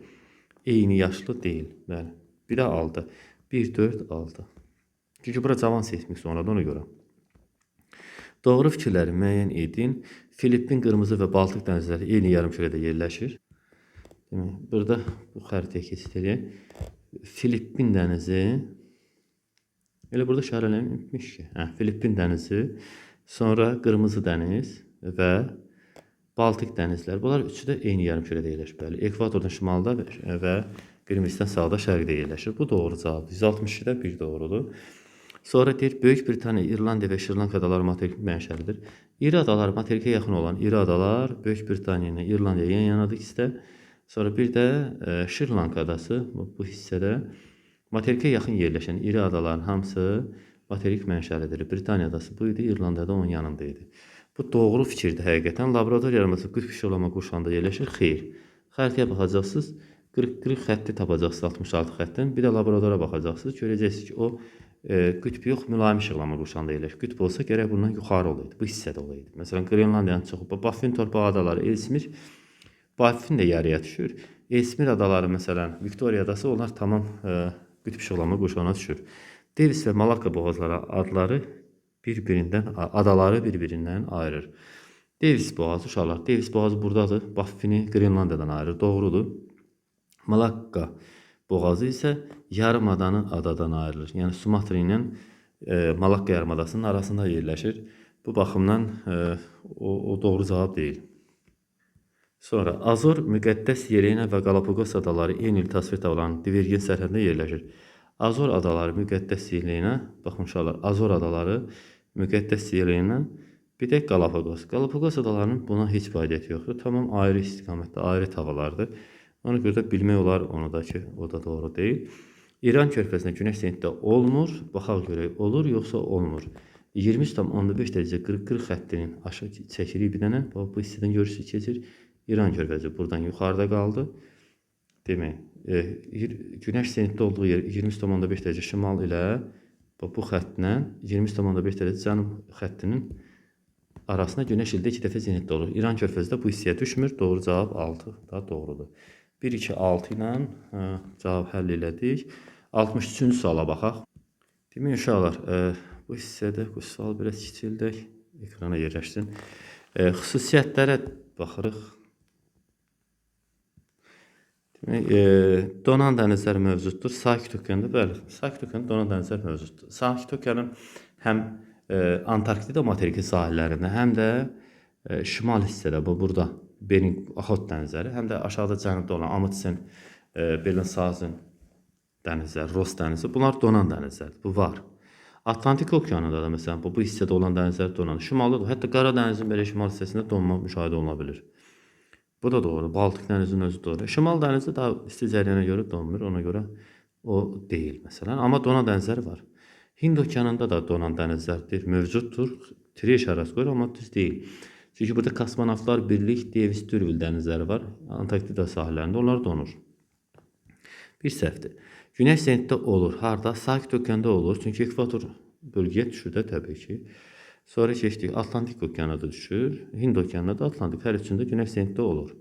eyni yaşlı deyil. Bəli. 1-ə 6. 1, 4, 6. Çünki bura cavan seysmik zonadır, ona görə. Doğru fikirləri müəyyən edin. Filippin, Qırmızı və Baltik dənizləri eyni yarımkürədə yerləşir. Burada bu xəritəyə keçid edək. Filippin dənizi, elə burada işarələnmiş ki, Filippin dənizi, sonra Qırmızı dəniz və Baltik dənizlər. Bunlar üçü də eyni yarımkürədə yerləşir. Bəli, ekvatordan şimalda və Qırmızıstan sağda, şərqdə yerləşir. Bu doğru cavab. 162-də 1 doğrudur. Sonra deyir, Böyük Britaniya, İrlandiya və Şirlanka adaları materik mənşəlidir. İri adalar, materikə yaxın olan iri adalar Böyük Britaniya ilə İrlandiya yan-yanadır ikisi də. Sonra bir də Şirlanka adası bu hissədə materikə yaxın yerləşən iri adaların hamısı materik mənşəlidir. Britaniya adası bu idi, İrlandiya da onun yanında idi. Bu doğru fikirdir həqiqətən. Labrador yarımadası qütb işıqlama qurşağında yerləşir. Xeyr. Xəritəyə baxacaqsınız. 40 xətti tapacaqsınız 66 xətdən. Bir də Labradora baxacaqsınız. Görəcəksiniz ki, o qütb yox, mülayim işıqlama qurşağında yerləşir. Qütb olsa gərək bundan yuxarı olaydı. Bu hissədə olaydı. Məsələn, Qrenlandiyanın çoxu, Baffin torpağı adaları, Elsmir, Baffin də yarıya düşür. Elsmir adaları, məsələn, Viktoriya adası, onlar tamam qütb işıqlama qurşağına düşür. Davis və Malakka boğazları adları adaları bir-birindən ayırır. Davis boğazı, uşaqlar, Davis boğazı buradadır. Baffini Qrenlandiyadan ayırır. Doğrudur. Malakka boğazı isə yarımadanı adadan ayrılır. Yəni Sumatra ilə Malakka yarımadasının arasında yerləşir. Bu baxımdan o doğru cavab deyil. Sonra Azor müqəddəs Yelena və Qalapaqos adaları eyni il təsvir tablanın divergent sərhədində yerləşir. Azor adaları müqəddəs Yelena, baxın uşaqlar, Azor adaları müqəddəs Yelena, bir də Qalapaqos. Qalapaqos adalarının buna heç vadiyyəti yoxdur. Tamam ayrı istiqamətdə, ayrı tavalardır. Ona görə də bilmək olar onu da ki, o da doğru deyil. İran körfəzində günəş zenitdə olmur. Baxaq görək, olur yoxsa olmur. 20,5 dərəcə 40 xəttinin aşağı çəkirik bir dənə. Bu hissədən görürsünüz keçir. İran körfəzi buradan yuxarıda qaldı. Demək, günəş zenitdə olduğu yer 20,5 dərəcə şimal ilə bu xəttlə 20,5 dərəcə cənub xəttinin arasında günəş ildə 2 dəfə zenitdə olur. İran körfəzi də bu hissəyə düşmür. Doğru cavab 6 da doğrudur. 1, 2, 6 ilə cavab həll elədik. 63-cü suala baxaq. Demək uşaqlar, bu hissədə bu sual biraz kiçildək. Ekrana yerləşsin. Xüsusiyyətlərə baxırıq. Donan dənizlər mövcuddur. Sakit okeanda, bəli, Sakit okeanda donan dənizlər mövcuddur. Sakit okeanın həm Antarktida materiki sahillərində, həm də şimal hissədə, bu burada Bering Axot dənizləri, həm də aşağıda cənubda olan Amundsen, Bellingshausen dənizləri, Ross dənizi, bunlar donan dənizlərdir. Bu var. Atlantik okeanında da məsələn bu hissədə olan dənizlər donan, şimalda da, hətta Qara dənizin belə şimal hissəsində donma müşahidə oluna bilir. Bu da doğru. Baltik dənizinin özü doğru. Şimal dənizi daha isti cərəyana görə donmur. Ona görə o deyil məsələn. Amma donan dənizləri var. Hind okeanında da donan dənizlərdir, mövcuddur. Tiri işarəsi qoyur, amma düz deyil. Çünki burada kosmonavtlar birlik Davis Dürvil dənizləri var. Antarktida sahillərində onlar donur. Bir səhvdir. Günəş zenitdə olur. Harda? Sakit okeanda olur. Çünki ekvator bölgəyə düşür də təbii ki. Sonra keçdik, Atlantik okeanına da düşür. Hind okeanına da Atlantik, hər üçündə günəş zenitdə olur.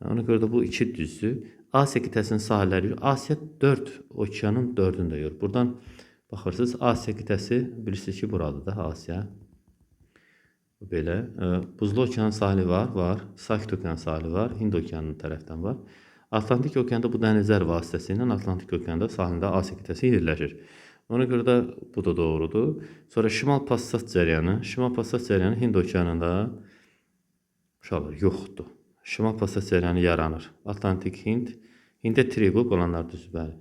Ona görə də bu 2 düzdür. Asiya qitəsinin sahilləri, Asiya 4 okeanın 4-ünü də yor. Buradan baxırsınız, Asiya qitəsi bilirsiniz ki, buradır da Asiya. Belə, Buzlu okeanın sahili var. Sakit okeanın sahili var, Hind okeanının tərəfdən var. Atlantik okeanda bu dənizlər vasitəsilə Atlantik okeanda sahilində Asiya qitəsi yerləşir. Ona görə də bu da doğrudur. Sonra şimal passat cəryanı. Şimal passat cəryanı Hind okeanında uşaqlar yoxdur. Şimal passat cəryanı yaranır. Atlantik, Hind. Hində triqob olanlar düzdür, bəli.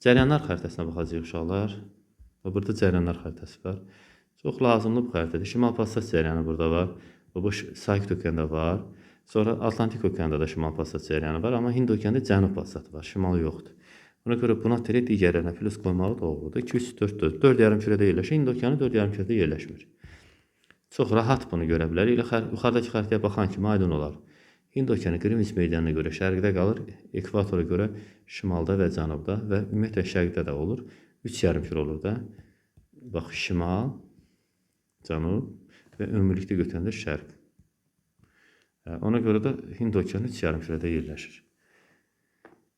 Cəryanlar xəritəsinə baxacağıq uşaqlar. Burada cəryanlar xəritəsi var. Çox lazımlı bu xəritədir. Şimal passat cəryanı burada var. Bu Sakit okeanda var. Sonra Atlantik okeanda da şimal passat cəryanı var. Amma Hind okeanda cənub passatı var. Şimal yoxdur. Ona görə buna tiri digərlərinə plus qoymağı doğrudur. 2, 3, 4, 4 yarımkürədə yerləşir. Hind okeanı 4 yarımkürədə yerləşmir. Çox rahat bunu görə bilər. Yuxarıdakı xəritəyə baxan kimi aydın olar. Hind okeanı Qrinviç meridianına görə şərqdə qalır. Ekvatora görə şimalda və cənubda və ümumiyyətlə şərqdə də olur. 3 yarımkürə olur da. Bax, şimal, cənub və ümumilikdə götürəndə şərq. Ona görə də Hind okeanı 3 yarımkürədə yerləşir.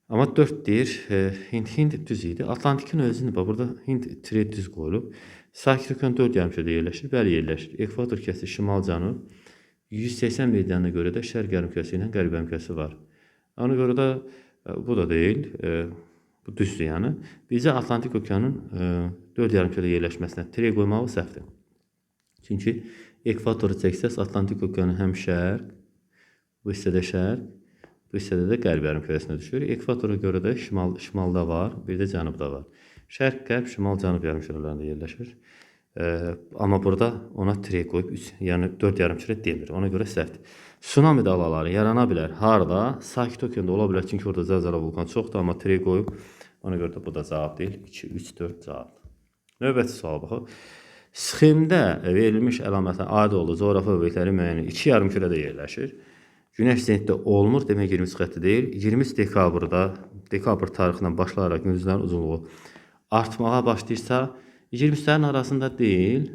Amma 4 deyir, Hind düz idi. Atlantikin özünü, bax, burada Hind tiri düz qoyulub. Sakit okean 4 yarımkürədə yerləşir, bəli yerləşir. Ekvator kəsi şimal-cənub. 180 meridianına görə də şərq yarımkürəsi ilə qərb yarımkürəsi var. Ona görə də bu da deyil, bu düzdür yəni. Bizə Atlantik okeanın 4 yarımkürədə yerləşməsinə tiri qoymağı səhvdir. Çünki ekvatoru çəksəz Atlantik okeanı həm şərq, bu hissədə şərq, bu hissədə də qərb yarımkürəsinə düşür. Ekvatora görə də şimalda var, bir də cənubda var. Şərq, qərb, şimal, cənub yarımkürələrində yerləşir. Amma burada ona tiri qoyub, yəni 4 yarımkürə demir. Ona görə səhvdir. Tsunami dalgaları yarana bilər. Harda? Sakit okeanda ola bilər, çünki orada zəlzələ vulkan çoxdur, amma tiri qoyub. Ona görə də bu da cavab deyil. 2, 3, 4 cavabdır. Növbəti suala baxaq. Sxemdə verilmiş əlamətə aid olduğu coğrafi obyektləri müəyyən 2 yarımkürədə yerləşir. Günəş zenitdə olmur, demək 23 xətti deyil. 23 dekabr tarixindən başlayaraq gündüzlərin uzunluğu artmağa başlayırsa, 23-lərin arasında deyil,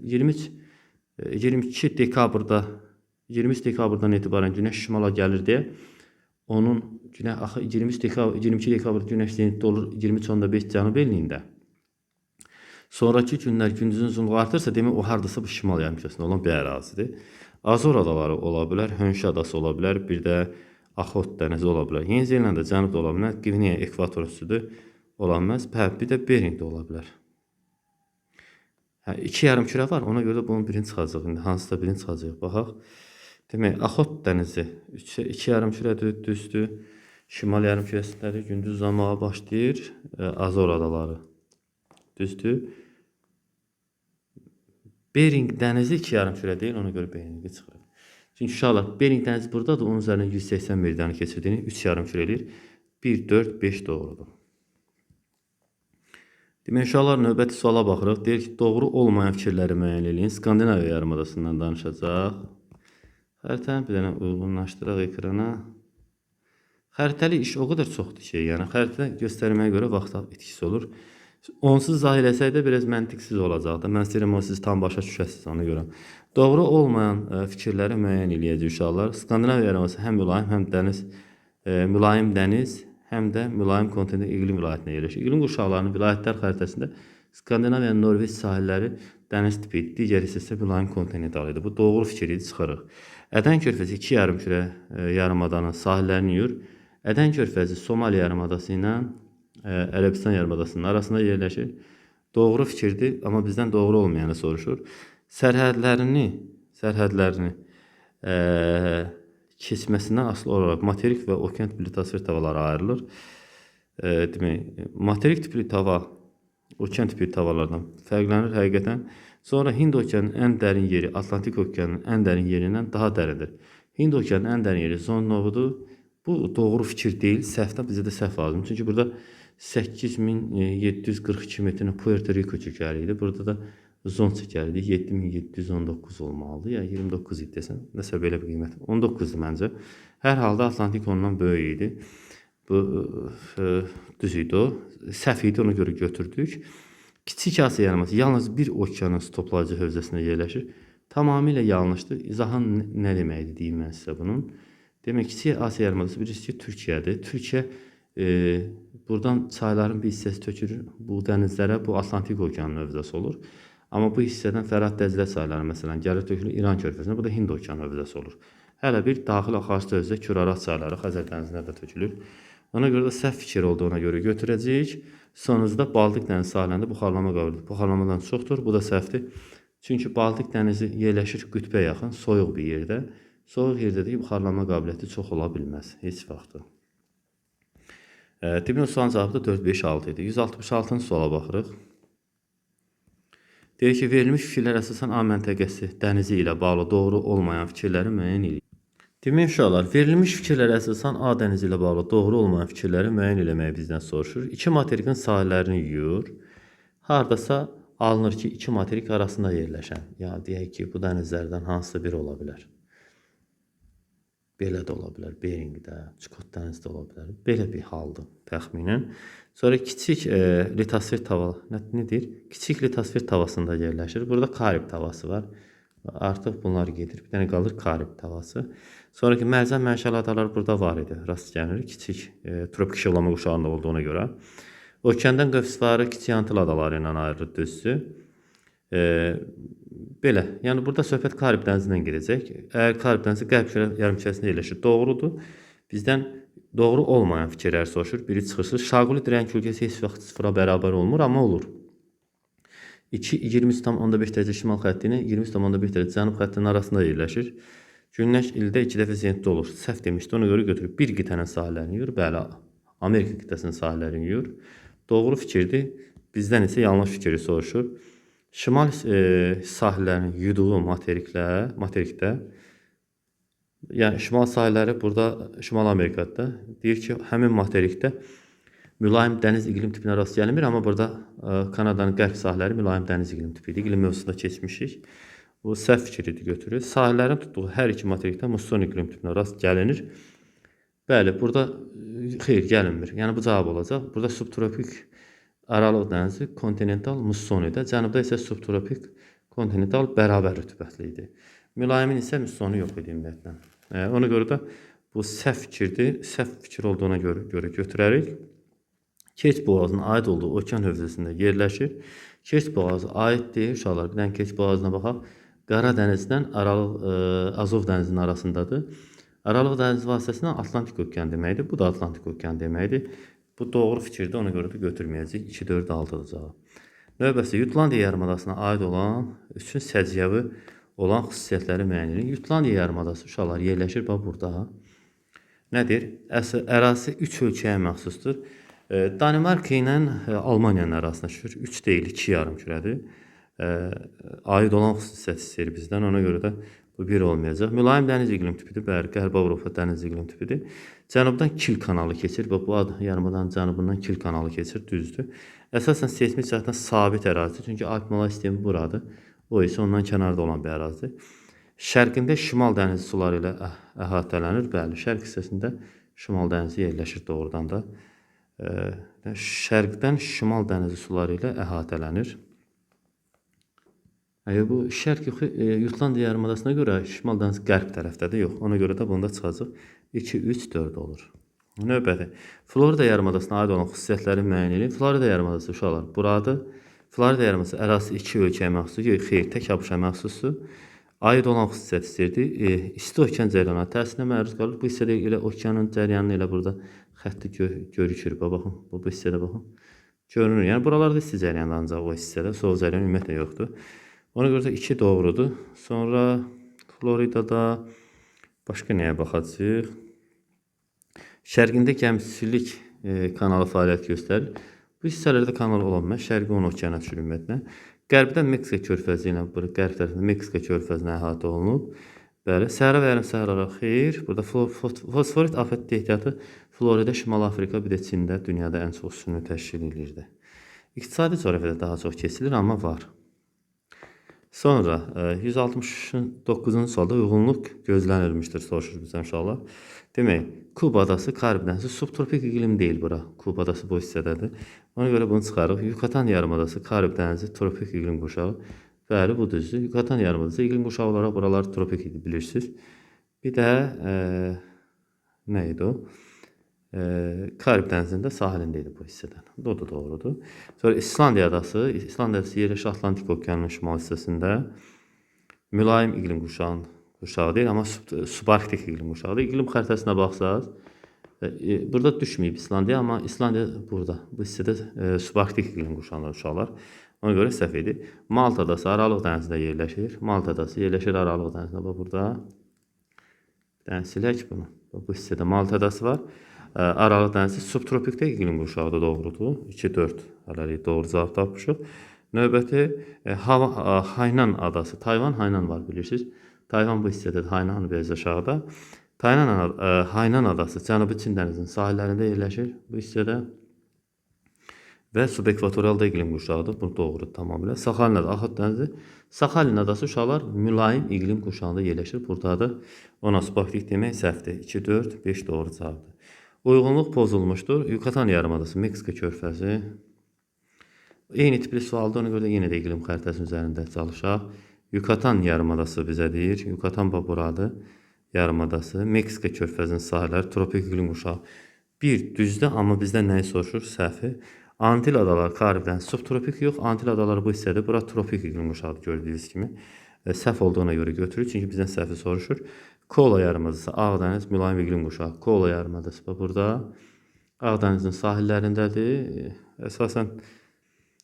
22 dekabrda 23 dekabrdan etibarən günəş şimala gəlir deyə onun 22 dekabr günəş zenitdə olur 23:5 cənub enliyində. Sonraki günlər gündüzün uzunluğu artırsa, demək o hardasa bu şimal yarımkürəsində olan bir ərazidir. Azor adaları ola bilər, Hönşi adası ola bilər, bir də Axot dənizi ola bilər. Yeni Zelandda cənubda ola bilər, Qvineya ekvator üstüdür ola bilməz, bir də Beringdə ola bilər. 2 yarımkürə var, ona görə də bunun birini çıxacaq. İndi hansısa birini çıxacaq. Baxaq. Demək, Axot dənizi 2 yarımkürədir, düzdür. Şimal yarımkürəsindədir, gündüz uzanmağa başlayır. Azor adaları, düzdür. Bering dənizi 2 yarımkürə deyil, ona görə Beringi çıxırıq. Çünki uşaqlar, Bering dənizi buradadır, onun üzərindən 180 meridianı keçirdiyini 3 yarımkürə eləyir. 1, 4, 5 doğrudur. Demək, uşaqlar, növbəti suala baxırıq. Deyir ki, doğru olmayan fikirləri müəyyən eləyin. Skandinaviya yarımadasından danışacaq. Xəritəni bir dənə uyğunlaşdıraq ekrana. Xəritəli iş o qədər çoxdur ki, yəni xəritə göstərməyə görə vaxt etkisi olur. Onsuz izah eləsək də biraz məntiqsiz olacaqdı. Mən istəyirəm o siz tam başa düşəsiniz ona görə. Doğru olmayan fikirləri müəyyən eləyəcək uşaqlar. Skandinaviya yarımadası həm mülayim, həm dəniz, mülayim dəniz, həm də mülayim kontinent iqlim vilayətinə yerləşir. İqlim qurşaqlarının vilayətlər xəritəsində Skandinaviya, Norveç sahilləri dəniz tipi idi, digəri isə mülayim kontinental idi. Bu doğru fikir idi, çıxırıq. Ədən körfəzi 2 yarımkürə yarımadanın sahillərini yuyur. Ədən körfəzi Somali yarımadası ilə Ərəbistan yarımadasının arasında yerləşir. Doğru fikirdir, amma bizdən doğru olmayanı soruşur. Sərhədlərini keçməsindən asılı olaraq materik və okean tipli tasvir tavalara ayrılır. Demək, materik tipli tava okean tipli tavalardan fərqlənir həqiqətən. Sonra Hind okeanının ən dərin yeri Atlantik okeanının ən dərin yerindən daha dərindir. Hind okeanının ən dərin yeri Zon Novudur. Bu doğru fikir deyil, səhvdən bizə də səhv lazım. Çünki burada 8742 metrin Puerto Rico çəkəri idi. Burada da zon çəkəri idi. 7719 olmalıdır. Ya 29 idi desən. Nəsə belə bir qiymət. 19-dur məncə. Hər halda Atlantik ondan böyük idi. Bu düz idi o. Səhv idi, ona görə götürdük. Kiçik Asiya yarımadası yalnız bir okeanın toplayıcı hövzəsində yerləşir. Tamamilə yanlışdır. İzahın nə deməkdir deyim mən sizə bunun. Demək, Kiçik Asiya yarımadası birisi ki, Türkiyədir. Türkiyə buradan çayların bir hissəsi tökülür bu dənizlərə, bu Atlantik okeanının hövzəsi olur. Amma bu hissədən Fərat Dəzlə çayları məsələn gəlir tökülür İran körfəzinə, bu da Hind okeanı hövzəsi olur. Hələ bir daxil xarici hövzə Kürarat çayları Xəzər dənizinə də tökülür. Ona görə də səhv fikir olduğuna görə götürəcəyik. Sonrasında Baltik dənizi sahillərində buxarlama qabiliyyəti buxarlamadan çoxdur. Bu da səhvdir. Çünki Baltik dənizi yerləşir qütbə yaxın, soyuq bir yerdə. Soyuq yerdə də buxarlama qabiliyyəti çox ola bilməz heç vaxt. Demək, sualın cavabı da 4, 5, 6 idi. 166-cı suala baxırıq. Deyir ki, verilmiş fikirlər əsasən A məntəqəsi dənizi ilə bağlı doğru olmayan fikirləri müəyyən edin. Demək, uşaqlar, verilmiş fikirlər əsasən A dənizi ilə bağlı doğru olmayan fikirləri müəyyən eləməyi bizdən soruşur. İki materikin sahillərini yuyur. Hardasa alınır ki, iki materik arasında yerləşən. Ya deyək ki, bu dənizlərdən hansısa biri ola bilər. Belə də ola bilər, Beringdə, Çukot dənizi də ola bilər. Belə bir haldır təxminən. Sonra kiçik litasfer tava nədir? Kiçik litasfer tavasında yerləşir. Burada Karib tavası var. Artıq bunlar gedir. Bir dənə qalır Karib tavası. Sonraki mərcən mənşəli adalar burada var idi. Rast gəlir. Kiçik tropik işıqlama quşağında olduğuna görə. Okeandan qövsvarı kiçik Antil adaları ilə ayrılır, düzdür. Belə, yəni burada söhbət Karib dənizindən gedəcək. Əgər Karib dənizi qərb yarımkürəsində yerləşir, doğrudur. Bizdən doğru olmayan fikirlər soruşur. Biri çıxırsız. Şaquli dirəyin kölgəsi heç vaxt sıfıra bərabər olmur, amma olur. 20,5 dərəcə şimal xətti ilə 20,5 dərəcə cənub xəttinin arasında yerləşir. Günəş ildə 2 dəfə zenitdə olur. Səhv demişdi, ona görə götürüb bir qitənin sahillərini yuyur. Bəli, Amerika qitəsinin sahillərini yuyur. Doğru fikirdir. Bizdən isə yanlış fikri soruşur. Şimal sahillərinin yuduğu materikdə, yəni şimal sahilləri burada Şimal Amerikada deyir ki, həmin materikdə mülayim dəniz iqlim tipinə rast gəlinmir, amma burada Kanadanın qərb sahilləri mülayim dəniz iqlim tipi idi. İqlim mövzusunda keçmişik. Bu səhv fikridir götürür. Sahillərin tutduğu hər iki materikdə musson iqlim tipinə rast gəlinir. Bəli, burada xeyr gəlinmir. Yəni bu cavab olacaq. Burada subtropik Aralıq dənizi kontinental mussonidir. Cənubda isə subtropik kontinental bərabər rütubətli idi. Mülayimin isə mussoni yox idi ümumiyyətlə. Ona görə də bu səhv fikirdir. Səhv fikir olduğuna görə götürərik. Keç boğazının aid olduğu okean hövzəsində yerləşir. Keç boğazı aiddir. Uşaqlar, bir dənə Keç boğazına baxaq. Qara dənizdən Azov dənizinin arasındadır. Aralıq dənizi vasitəsilə Atlantik okean deməkdir. Bu da Atlantik okean deməkdir. Bu doğru fikirdir, ona görə də götürməyəcək. 2, 4, 6-dır cavab. Növbəsi, Jutlandiya yarımadasına aid olan üçün səciyyəvi olan xüsusiyyətləri müəyyən edin. Jutlandiya yarımadası uşaqlar yerləşir bax burada. Nədir? Ərazisi 3 ölkəyə məxsusdur. Danimarka ilə Almaniyanın arasına düşür. 3 deyil, 2 yarımkürədir. Aid olan xüsusiyyət istəyir bizdən. Ona görə də bu bir olmayacaq. Mülayim dəniz iqlim tipidir. Bəli, Qərbi Avropa dəniz iqlim tipidir. Cənubdan Kil kanalı keçir. Bax bu yarımadanın cənubundan Kil kanalı keçir, düzdür. Əsasən seysmik cəhətdən sabit ərazidir. Çünki Alp Malay sistemi buradır. O isə ondan kənarda olan bir ərazidir. Şərqində Şimal dənizi suları ilə əhatələnir. Bəli, şərq hissəsində Şimal dənizi yerləşir doğrudan da. Şərqdən Şimal dənizi suları ilə əhatələnir. Bu şərq yox, Jutlandiya yarımadasına görə Şimal dənizi qərb tərəfdədir. Yox, ona görə də bunda çıxacaq 2, 3, 4 olur. Növbəti, Florida yarımadasına aid olan xüsusiyyətləri müəyyən edin. Florida yarımadası uşaqlar buradır. Florida yarımadası ərazisi 2 ölkəyə məxsusdur. Yox, xeyr, tək abşa məxsusdur. Aid olan xüsusiyyət istəyirdi. İsti okean cəryanına təsirinə məruz qalır. Bu hissədə elə okeanın cəryanı ilə burada xətti görükür. Baxın, bu hissədə baxın. Görünür. Yəni buralarda isti cəryanı ancaq o hissədə, soğuk cəryanı ümumiyyətlə yoxdur. Ona görə də 2 doğrudur. Sonra Floridada başqa nəyə baxacağıq? Şərqində gəmicilik kanalı fəaliyyət göstərir. Bu hissələrdə kanal olanmaz. Şərqi 10 okeana düşür ümumiyyətlə. Qərbdən Meksika körfəzi ilə, qərb tərəfində Meksika körfəzinə əhatə olunub. Bəli, Səhra və yarımsəhralara xeyr. Burada fosforit afət ehtiyatı Florida, Şimal Afrika, bir də Çində dünyada ən çox üstünlüyü təşkil edirdi. İqtisadi coğrafiyada daha çox keçilir, amma var. Sonra 169-cu sualda uyğunluq gözlənilmişdir, soruşur bizdən uşaqlar. Demək, Kuba adası Karib dənizi subtropik iqlim deyil bura. Kuba adası bu hissədədir. Ona görə bunu çıxarıq. Yucatan yarımadası Karib dənizi tropik iqlim quşağı. Bəli, bu düzdür. Yucatan yarımadası iqlim quşağı olaraq buralar tropik idi, bilirsiniz. Bir də nə idi o? Karib dənizində sahilində idi bu hissədən. O da doğrudur. Sonra İslandiya adası yerləşir Atlantik okeanının şimal hissəsində. Mülayim iqlim quşağı deyil, amma subarktik iqlim quşağıdır. İqlim xəritəsinə baxsaq, burada düşməyib İslandiya, amma İslandiya burada. Bu hissədə subarktik iqlim quşağıdır uşaqlar. Ona görə səhv idi. Malta adası Aralıq dənizində yerləşir. Malta adası yerləşir Aralıq dənizində. Bax burada. Bir dənə silək bunu. Bu hissədə Malta adası var. Aralıq dənizi subtropikdə iqlim quşağıdır, doğrudur. 2-4 hələlik doğru cavab tapmışıq. Növbəti Haynan adası. Tayvan Haynan var, bilirsiniz. Tayvan bu hissədə, Haynan biraz aşağıda. Haynan adası Cənubi Çin dənizinin sahillərində yerləşir bu hissədə. Və subekvatorialda iqlim quşağıdır. Bu doğrudur tamamilə. Saxalin adası, Axot dənizi. Saxalin adası uşaqlar mülayim iqlim quşağında yerləşir. Buradadır. Ona subaktik demək səhvdir. 2, 4, 5 doğru cavabdır. Uyğunluq pozulmuşdur. Yucatan yarımadası, Meksika körfəzi. Eyni tipli sualda, ona görə də yenə də iqlim xəritəsinin üzərində çalışaq. Yucatan yarımadası bizə deyir. Yucatan buradır. Yarımadası, Meksika körfəzinin sahilləri, tropik iqlim quşağı. Bir düzdür, amma bizdən nəyi soruşur? Səhvi. Antil adaları Karibdən subtropik yox. Antil adaları bu hissədir. Bura tropik iqlim quşağıdır gördüyünüz kimi. Səhv olduğuna görə götürür. Çünki bizdən səhvi soruşur. Kola yarımadası, Ağdəniz mülayim iqlim quşağı. Kola yarımadası burada. Ağdənizin sahillərindədir. Əsasən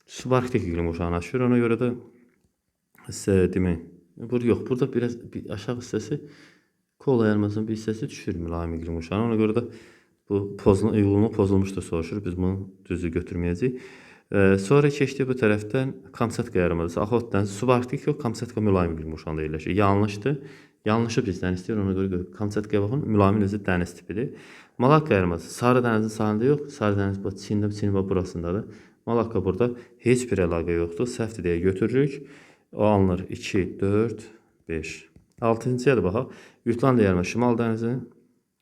subarktik iqlim quşağına düşür. Ona görə də demək, burada biraz aşağı hissəsi Kola yarımadasının bir hissəsi düşür mülayim iqlim quşağına. Ona görə də bu uyğunluq pozulmuşdur soruşur. Biz bunu düzü götürməyəcəyik. Sonra keçdi bu tərəfdən Kamçatka yarımadası, Axot dənizi subarktik yox, Kamçatka mülayim iqlim quşağında yerləşir. Yanlışdır. Yanlışı bizdən istəyir, ona görə Kamçatkaya baxın, mülayimin özü dəniz tipidir. Malakka yarımadası Sarı dənizin sahilində yox, Sarı dəniz Çinin burasındadır. Malakka burada heç bir əlaqə yoxdur. Səhvdir deyə götürürük. O alınır 2, 4, 5. 6-cıya da baxaq. Jutlandiya yarımadası Şimal dənizi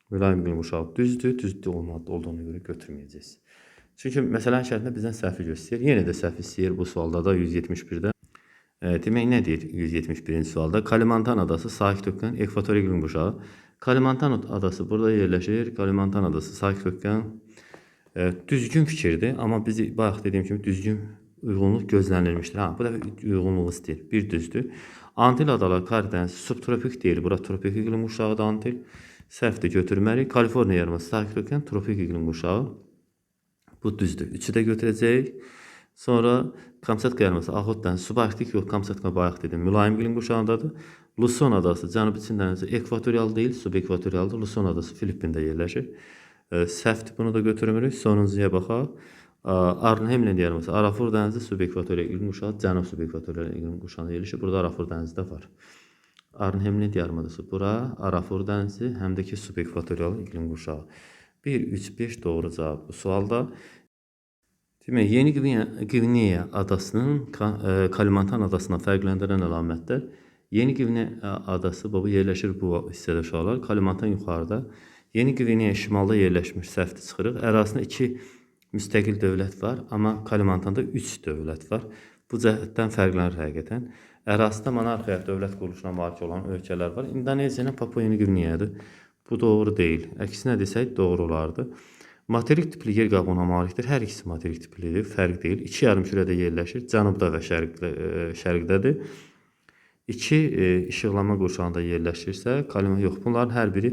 mülayim iqlim quşağı düzdür olduğuna görə götürməyəcəyiz. Çünki məsələnin şərtində bizdən səhvi göstərir. Yenə də səhv istəyir bu sualda da 171-də. Demək, nə deyir 171-ci sualda? Kalimantan adası sakit okean, ekvator iqlim quşağı. Kalimantan adası burada yerləşir. Kalimantan adası sakit okean düzgün fikirdir. Amma biz bayaq dediyim kimi düzgün uyğunluq gözlənilmişdir. Bu dəfə uyğunluğu istəyir. Bir düzdür. Antil adaları Karib dənizi subtropik deyil. Bura tropik iqlim quşağıdır Antil. Səhvdir götürməliyik. Kaliforniya yarımadası sakit okean, tropik iqlim quşağı. Bu düzdür. 3-ü də götürəcəyik. Sonra Kamçatka yarımadası Axot dənizi subarktik yox, Kamçatka bayaq dedim, mülayim iqlim qurşağındadır. Luson adası Cənubi Çin dənizi ekvatorial deyil, subekvatorialdır. Luson adası Filippində yerləşir. Səhvdir, bunu da götürmürük. Sonuncuya baxaq. Arnhem yarımadası Arafur dənizi subekvatorial iqlim qurşağı, cənub subekvatorial iqlim qurşağında yerləşir. Burada Arafur dənizi də var. Arnhem yarımadası bura, Arafur dənizi, həm də ki subekvatorial iqlim qurşağı. 1, 3, 5 doğru cavab bu sualda. Demək, Yeni Qvineya adasının Kalimantan adasından fərqləndirən əlamətlər. Yeni Qvineya adası bu yerləşir bu hissədə uşaqlar. Kalimantan yuxarıda. Yeni Qvineya şimalda yerləşmiş, səhvdir çıxırıq. Ərazisində 2 müstəqil dövlət var, amma Kalimantanda 3 dövlət var. Bu cəhətdən fərqlənir həqiqətən. Ərazisində monarxiya dövlət quruluşuna malik olan ölkələr var. İndoneziya ilə Papua Yeni Qvineyadır. Bu doğru deyil. Əksinə desək doğru olardı. Materik tipli yer qabığına malikdir. Hər ikisi materik tiplidir, fərq deyil. 2 yarımkürədə yerləşir, cənubda və şərqdədir. 2 işıqlanma qurşağında yerləşirsə, yox, bunların hər biri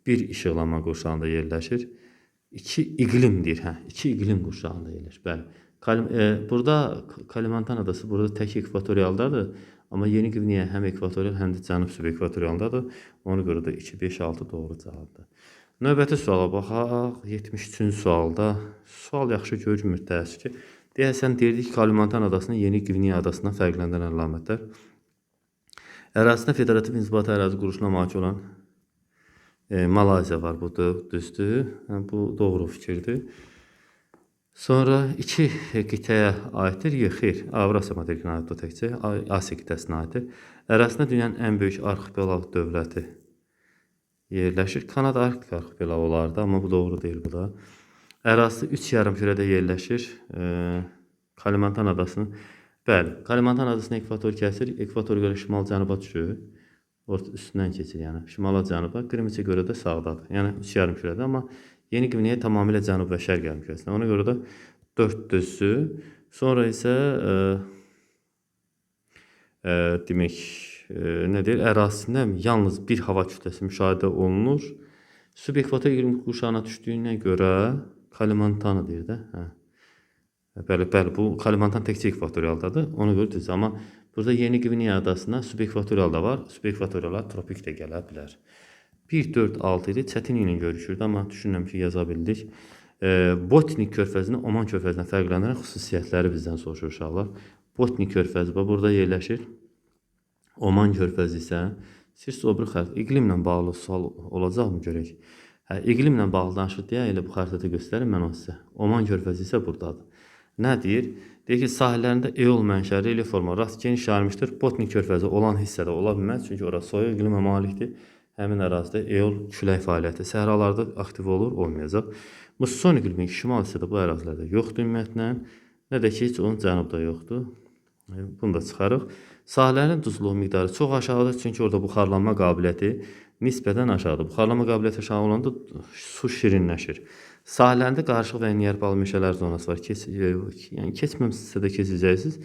1 işıqlanma qurşağında yerləşir. 2 iqlimdir, 2 iqlim qurşağında yerləşir. Bəli. Burada Kalimantan adası burada tək ekvatorialdadır. Amma Yeni Qvineya həm ekvatorial, həm də cənub subekvatorialdadır. Ona görə də 2, 5, 6 doğru cavabdır. Növbəti suala baxaq. 73-cü sualda. Sual yaxşı görünmür, təəssüf ki. Deyəsən, deyirdik ki, Kalimantan adasının Yeni Qvineya adasından fərqləndirən əlamətlər. Ərazisində federativ inzibati ərazi quruluşuna malik olan Malayziya var, bu düzdür. Bu doğru fikirdir. Sonra 2 qitəyə aiddir, xeyr, Avrasiya materikinə aiddir təkcə, Asiya qitəsinə aiddir. Ərazisində dünyanın ən böyük arxipelaq dövləti yerləşir. Kanada Arktik arxipelağı olardı, amma bu doğru deyil bu da. Ərazisi 3 yarımkürədə yerləşir. Kalimantan adasının, bəli, Kalimantan adasının ekvator kəsir, ekvator görə şimal-cənuba düşür. Üstündən keçir, yəni şimala-cənuba, Qrimviçə görə də sağdadır. Yəni 3 yarımkürədə, amma Yeni Qvineya tamamilə cənub və şərq yarımkürəsində. Ona görə də 4 düzdür. Sonra isə demək, nə deyir, ərazisində yalnız bir hava kütləsi müşahidə olunur. Subekvator iqlim qurşağına düşdüyünə görə Kalimantanı deyir də. Bəli, bu Kalimantan təkcə ekvatorialdadır. Ona görə düzdür. Amma burada Yeni Qvineya adasında subekvatorial da var. Subekvatoriallar tropik də gələ bilər. 1, 4, 6 idi. Çətin ilə görüşürdü, amma düşünürəm ki, yaza bildik. Botnik körfəzini Oman körfəzindən fərqləndirən xüsusiyyətləri bizdən soruşur uşaqlar. Botnik körfəzi burada yerləşir. Oman körfəzi isə siz o bir xəritə, iqlimlə bağlı sual olacaqmı görək? İqlimlə bağlı danışıq deyə elə bu xəritədə göstərim mən o sizə. Oman körfəzi isə buradadır. Nə deyir? Deyir ki, sahillərində eol mənşəli relief forma rast geniş yayılmışdır. Botnik körfəzi olan hissədə ola bilməz, çünki orası soyuq iqlimə malikdir. Həmin ərazidə eol külək fəaliyyəti səhralarda aktiv olur, olmayacaq. Musson iqlimi şimal hissədə bu ərazilərdə yoxdur ümumiyyətlə. Nə də ki, heç onun cənubda yoxdur. Bunu da çıxarıq. Sahələrin duzluğu miqdarı çox aşağıdır, çünki orada buxarlanma qabiliyyəti nisbətən aşağıdır. Buxarlanma qabiliyyəti aşağı olanda su şirinləşir. Sahillərində qarışıq və niyərbalı meşələr zonası var. Yəni keçməmişsə də keçəcəksiniz.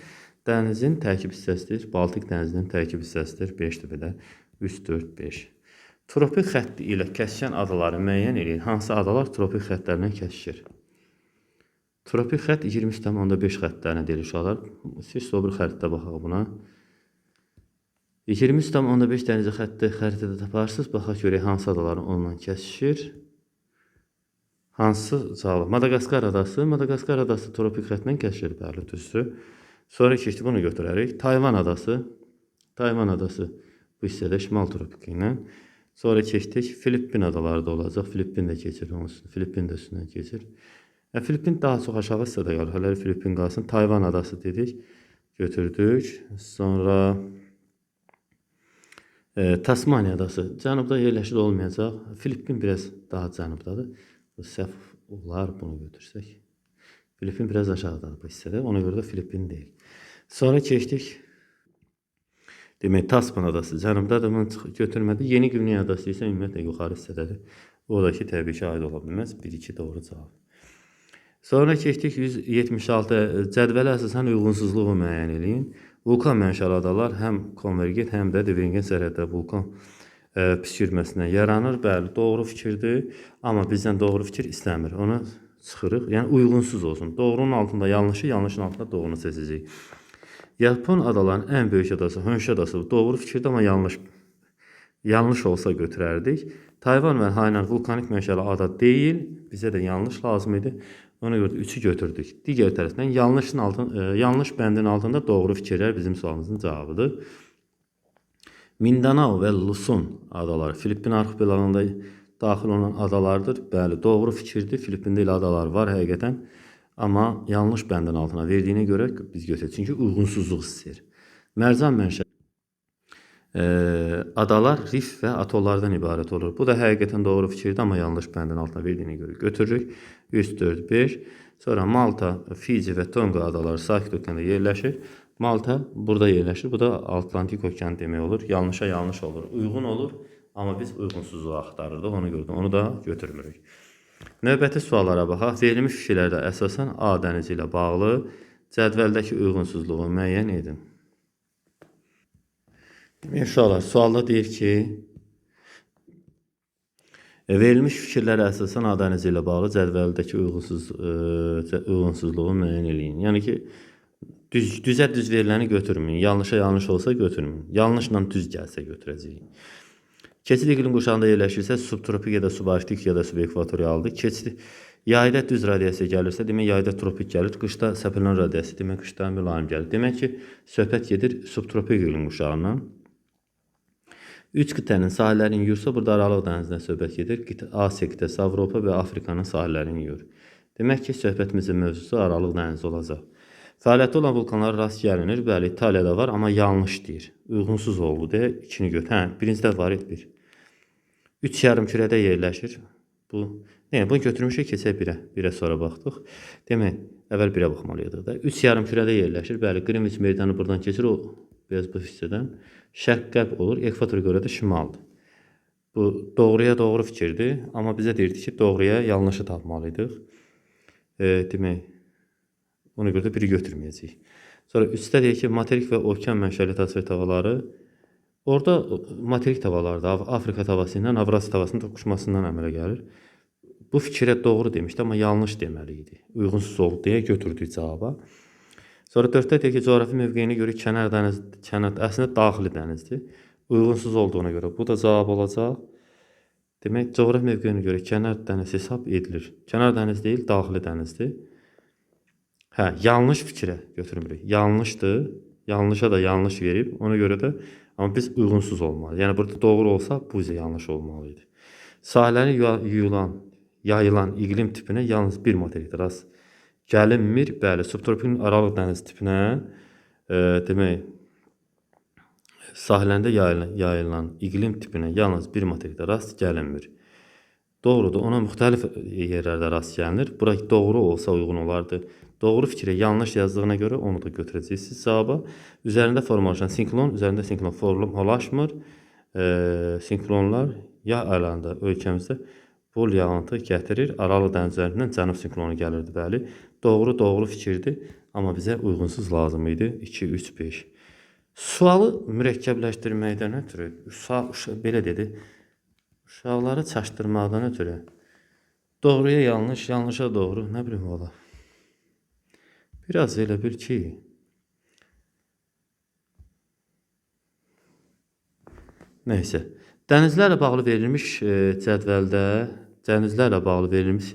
Dənizin tərkib hissəsidir. Baltik dənizinin tərkib hissəsidir. 5 dəfədə 3, 4, 5. Tropik xətti ilə kəsişən adaları müəyyən edin. Hansı adalar tropik xəttlərindən kəsişir? Tropik xətt 23,5 xəttlərinə deyilir uşaqlar. Siz sobri xəritdə baxaq buna. 23,5 dənizə xəritədə taparsınız. Baxaq görək hansı adaların ondan kəsişir. Hansı cavab? Madagaskar adası. Madagaskar adası tropik xəttlə kəsişir, bəli, düzdür. Sonra keçdik, bunu götürərik. Tayvan adası. Tayvan adası bu hissədə şimal tropiki ilə. Sonra keçdik, Filippin adaları da olacaq. Filippin də keçir, Filippin də üstündən keçir. Filippin daha çox aşağı hissədə qalır. Hələ Filippin qalsın. Tayvan adası dedik, götürdük. Sonra Tasmaniya adası cənubda yerləşir olmayacaq. Filippin biraz daha cənubdadır. Səhv olar bunu götürsək. Filippin biraz aşağıdadır bu hissədə. Ona görə də Filippin deyil. Sonra keçdik. Demək, Tasman adası cənubdadır, bunu götürmədi. Yeni Qvineya adası isə ümumiyyətlə yuxarı hissədədir. O da ki, təbii ki, aid ola bilməz. 1-2 doğru cavab. Sonra keçdik 176. Cədvələ əsasən uyğunsuzluğu müəyyən edin. Vulkan mənşəli adalar həm konvergent, həm də divergent sərhəddə vulkan püskürməsinə yaranır. Bəli, doğru fikirdir. Amma bizdən doğru fikir istəmir. Onu çıxırıq. Yəni uyğunsuz olsun. Doğrunun altında yanlışı, yanlışın altında doğrunu seçəcəyik. Yapon adaların ən böyük adası Honshu adası doğru fikirdir, amma yanlış olsa götürərdik. Tayvan və Hainan vulkanik mənşəli ada deyil. Bizə də yanlış lazım idi. Ona görə də 3-ü götürdük. Digər tərəfdən yanlış bəndin altında doğru fikirlər bizim sualımızın cavabıdır. Mindanao və Luzon adaları Filippin arxipelagında daxil olan adalardır. Bəli, doğru fikirdir. Filippində elə adalar var həqiqətən. Amma yanlış bəndin altına verdiyinə görə biz götürürük. Çünki uyğunsuzluq istəyir. Mərcan mənşəli adalar rif və atollardan ibarət olur. Bu da həqiqətən doğru fikirdir, amma yanlış bəndin altına verdiyinə görə götürürük. 3, 4, 5. Sonra Malta, Fiji və Tonga adaları Sakit okeanda yerləşir. Malta burada yerləşir. Bu da Atlantik okean demək olur. Yanlışa yanlış olur. Uyğun olur, amma biz uyğunsuzluğu axtarırdıq. Ona görə də onu da götürmürük. Növbəti suallara baxaq. Verilmiş fikirlərdə əsasən A dənizi ilə bağlı cədvəldəki uyğunsuzluğu müəyyən edin. Uşaqlar, sualda deyir ki, verilmiş fikirlərə əsasən A dənizi ilə bağlı cədvəldəki uyğunsuzluğu müəyyən edin. Yəni ki, düzə düz veriləni götürməyin. Yanlışa yanlış olsa götürməyin. Yanlışla düz gəlsə götürəcəyik. Keçid iqlim qurşağında yerləşirsə, subtropik ya da subarktik ya da subekvatorialdır. Yayda düz radiasiya gəlirsə, demək yayda tropik gəlir. Qışda səpələn radiasiya, demək qışda mülayim gəlir. Demək ki, söhbət gedir subtropik iqlim qurşağından. Üç qitənin sahələrini yuyursa, burada Aralıq dənizindən söhbət gedir. Asiya qitəsi, Avropa və Afrikanın sahələrini yuyur. Demək ki, söhbətimizin mövzusu Aralıq dənizi olacaq. Fəaliyyətdə olan vulkanlara rast gəlinir. Bəli, İtaliyada var, amma yanlış deyir. Uyğunsuz oldu deyə 2-ni götür. Birincidə var et 1. 3 yarımkürədə yerləşir. Bunu götürmüşük, keçək 1-ə. 1-ə sonra baxdıq. Demək, əvvəl 1-ə baxmalıydıq da. 3 yarımkürədə yerləşir. Bəli, Qrinviç meydanı buradan keçir. O biraz bu hissədən. Şərq-qərb olur. Ekvatora görə də şimaldır. Bu doğruya doğru fikirdir. Amma bizə deyirdi ki, doğruya yanlışı tapmalıydıq. Demək, ona görə də 1-i götürməyəcəyik. Sonra üstdə deyək ki, materik və okean mənşəli atmosfer havaları. Orada materik havalarda Afrika havası ilə Avrasiya havasının toqquşmasından əmələ gəlir. Bu fikrə doğru demişdi, amma yanlış deməli idi. Uyğunsuz oldu deyə götürdük cavaba. Sonra 4-də deyək ki, coğrafi mövqeyinə görə kənar dəniz əslində daxili dənizdir. Uyğunsuz olduğuna görə bu da cavab olacaq. Demək, coğrafi mövqeyinə görə kənar dəniz hesab edilir. Kənar dəniz deyil, daxili dənizdir. Yanlış fikrə götürmürük. Yanlışdır. Yanlışa da yanlış verib. Ona görə də amma biz uyğunsuz olmalı. Yəni burada doğru olsa bu isə yanlış olmalıydı. Sahələri yayılan iqlim tipinə yalnız bir materikdə rast gəlinmir. Bəli, subtropik Aralıq dəniz tipinə demək sahələndə yayılan iqlim tipinə yalnız bir materikdə rast gəlinmir. Doğrudur, ona müxtəlif yerlərdə rast gəlinir. Bura doğru olsa uyğun olardı. Doğru fikrə yanlış yazdığına görə onu da götürəcəksiniz cavaba. Üzərində formalaşan sinklon, üzərində sinklon formalaşmır. Sinklonlar yay aylarında ölkəmizdə bol yağıntı gətirir. Aralıq dənizlərindən cənub sinklonu gəlirdi, bəli. Doğru fikirdir, amma bizə uyğunsuz lazım idi. 2, 3, 5. Sualı mürəkkəbləşdirməkdən ötürü, belə dedi, uşaqları çaşdırmaqdan ötürü doğruya yanlış, yanlışa doğru, nə bilim ola. Biraz elə bil ki, neysə, dənizlərlə bağlı verilmiş cədvəldə, dənizlərlə bağlı verilmiş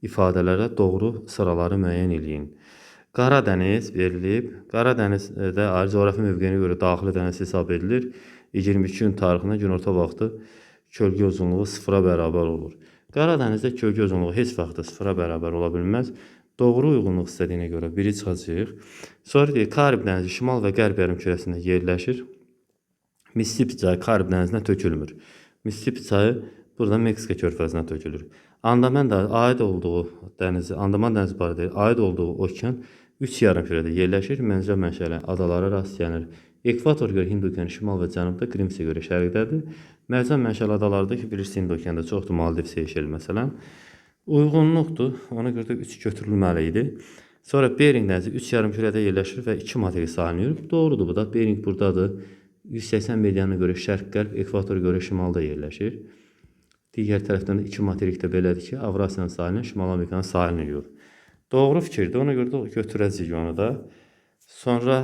ifadələrə doğru sıraları müəyyən edin. Qara dəniz verilib. Qara dənizdə ayrı coğrafi mövqeyinə görə daxili dəniz hesab edilir. 22 gün tarixində günorta vaxtı kölgə uzunluğu 0-a bərabər olur. Qara dənizdə kölgə uzunluğu heç vaxt 0-a bərabər ola bilməz. Doğru uyğunluq istədiyinə görə 1-i çıxacaq. Sonra deyir, Karib dənizi şimal və qərb yarımkürəsində yerləşir. Missisipi çayı Karib dənizinə tökülmür. Missisipi çayı burada Meksika körfəzinə tökülür. Andaman dənizi barədə aid olduğu okean 3 yarımkürədə yerləşir. Məncə mənşəli adalara rast gəlinir. Ekvator görə Hind okeanı şimal və cənubda, Qrimsə görə şərqdədir. Mərcan mənşəli adalarda ki, bilirsiniz Hind okeanda çoxdur, Maldiv, Seyşel məsələn. Uyğunluqdur, ona görə də 3 götürülməli idi. Sonra Bering dənizi 3 yarımkürədə yerləşir və 2 materik sahilini yürür. Doğrudur, bu da Bering buradadır. 180 medianına görə şərq-qərb, ekvatora görə şimalda yerləşir. Digər tərəfdən də iki materik də belədir ki, Avrasiyanın sahilini, Şimali Amerikanın sahilini yuyur. Doğru fikirdir. Ona görə də götürəcəyik onu da. Sonra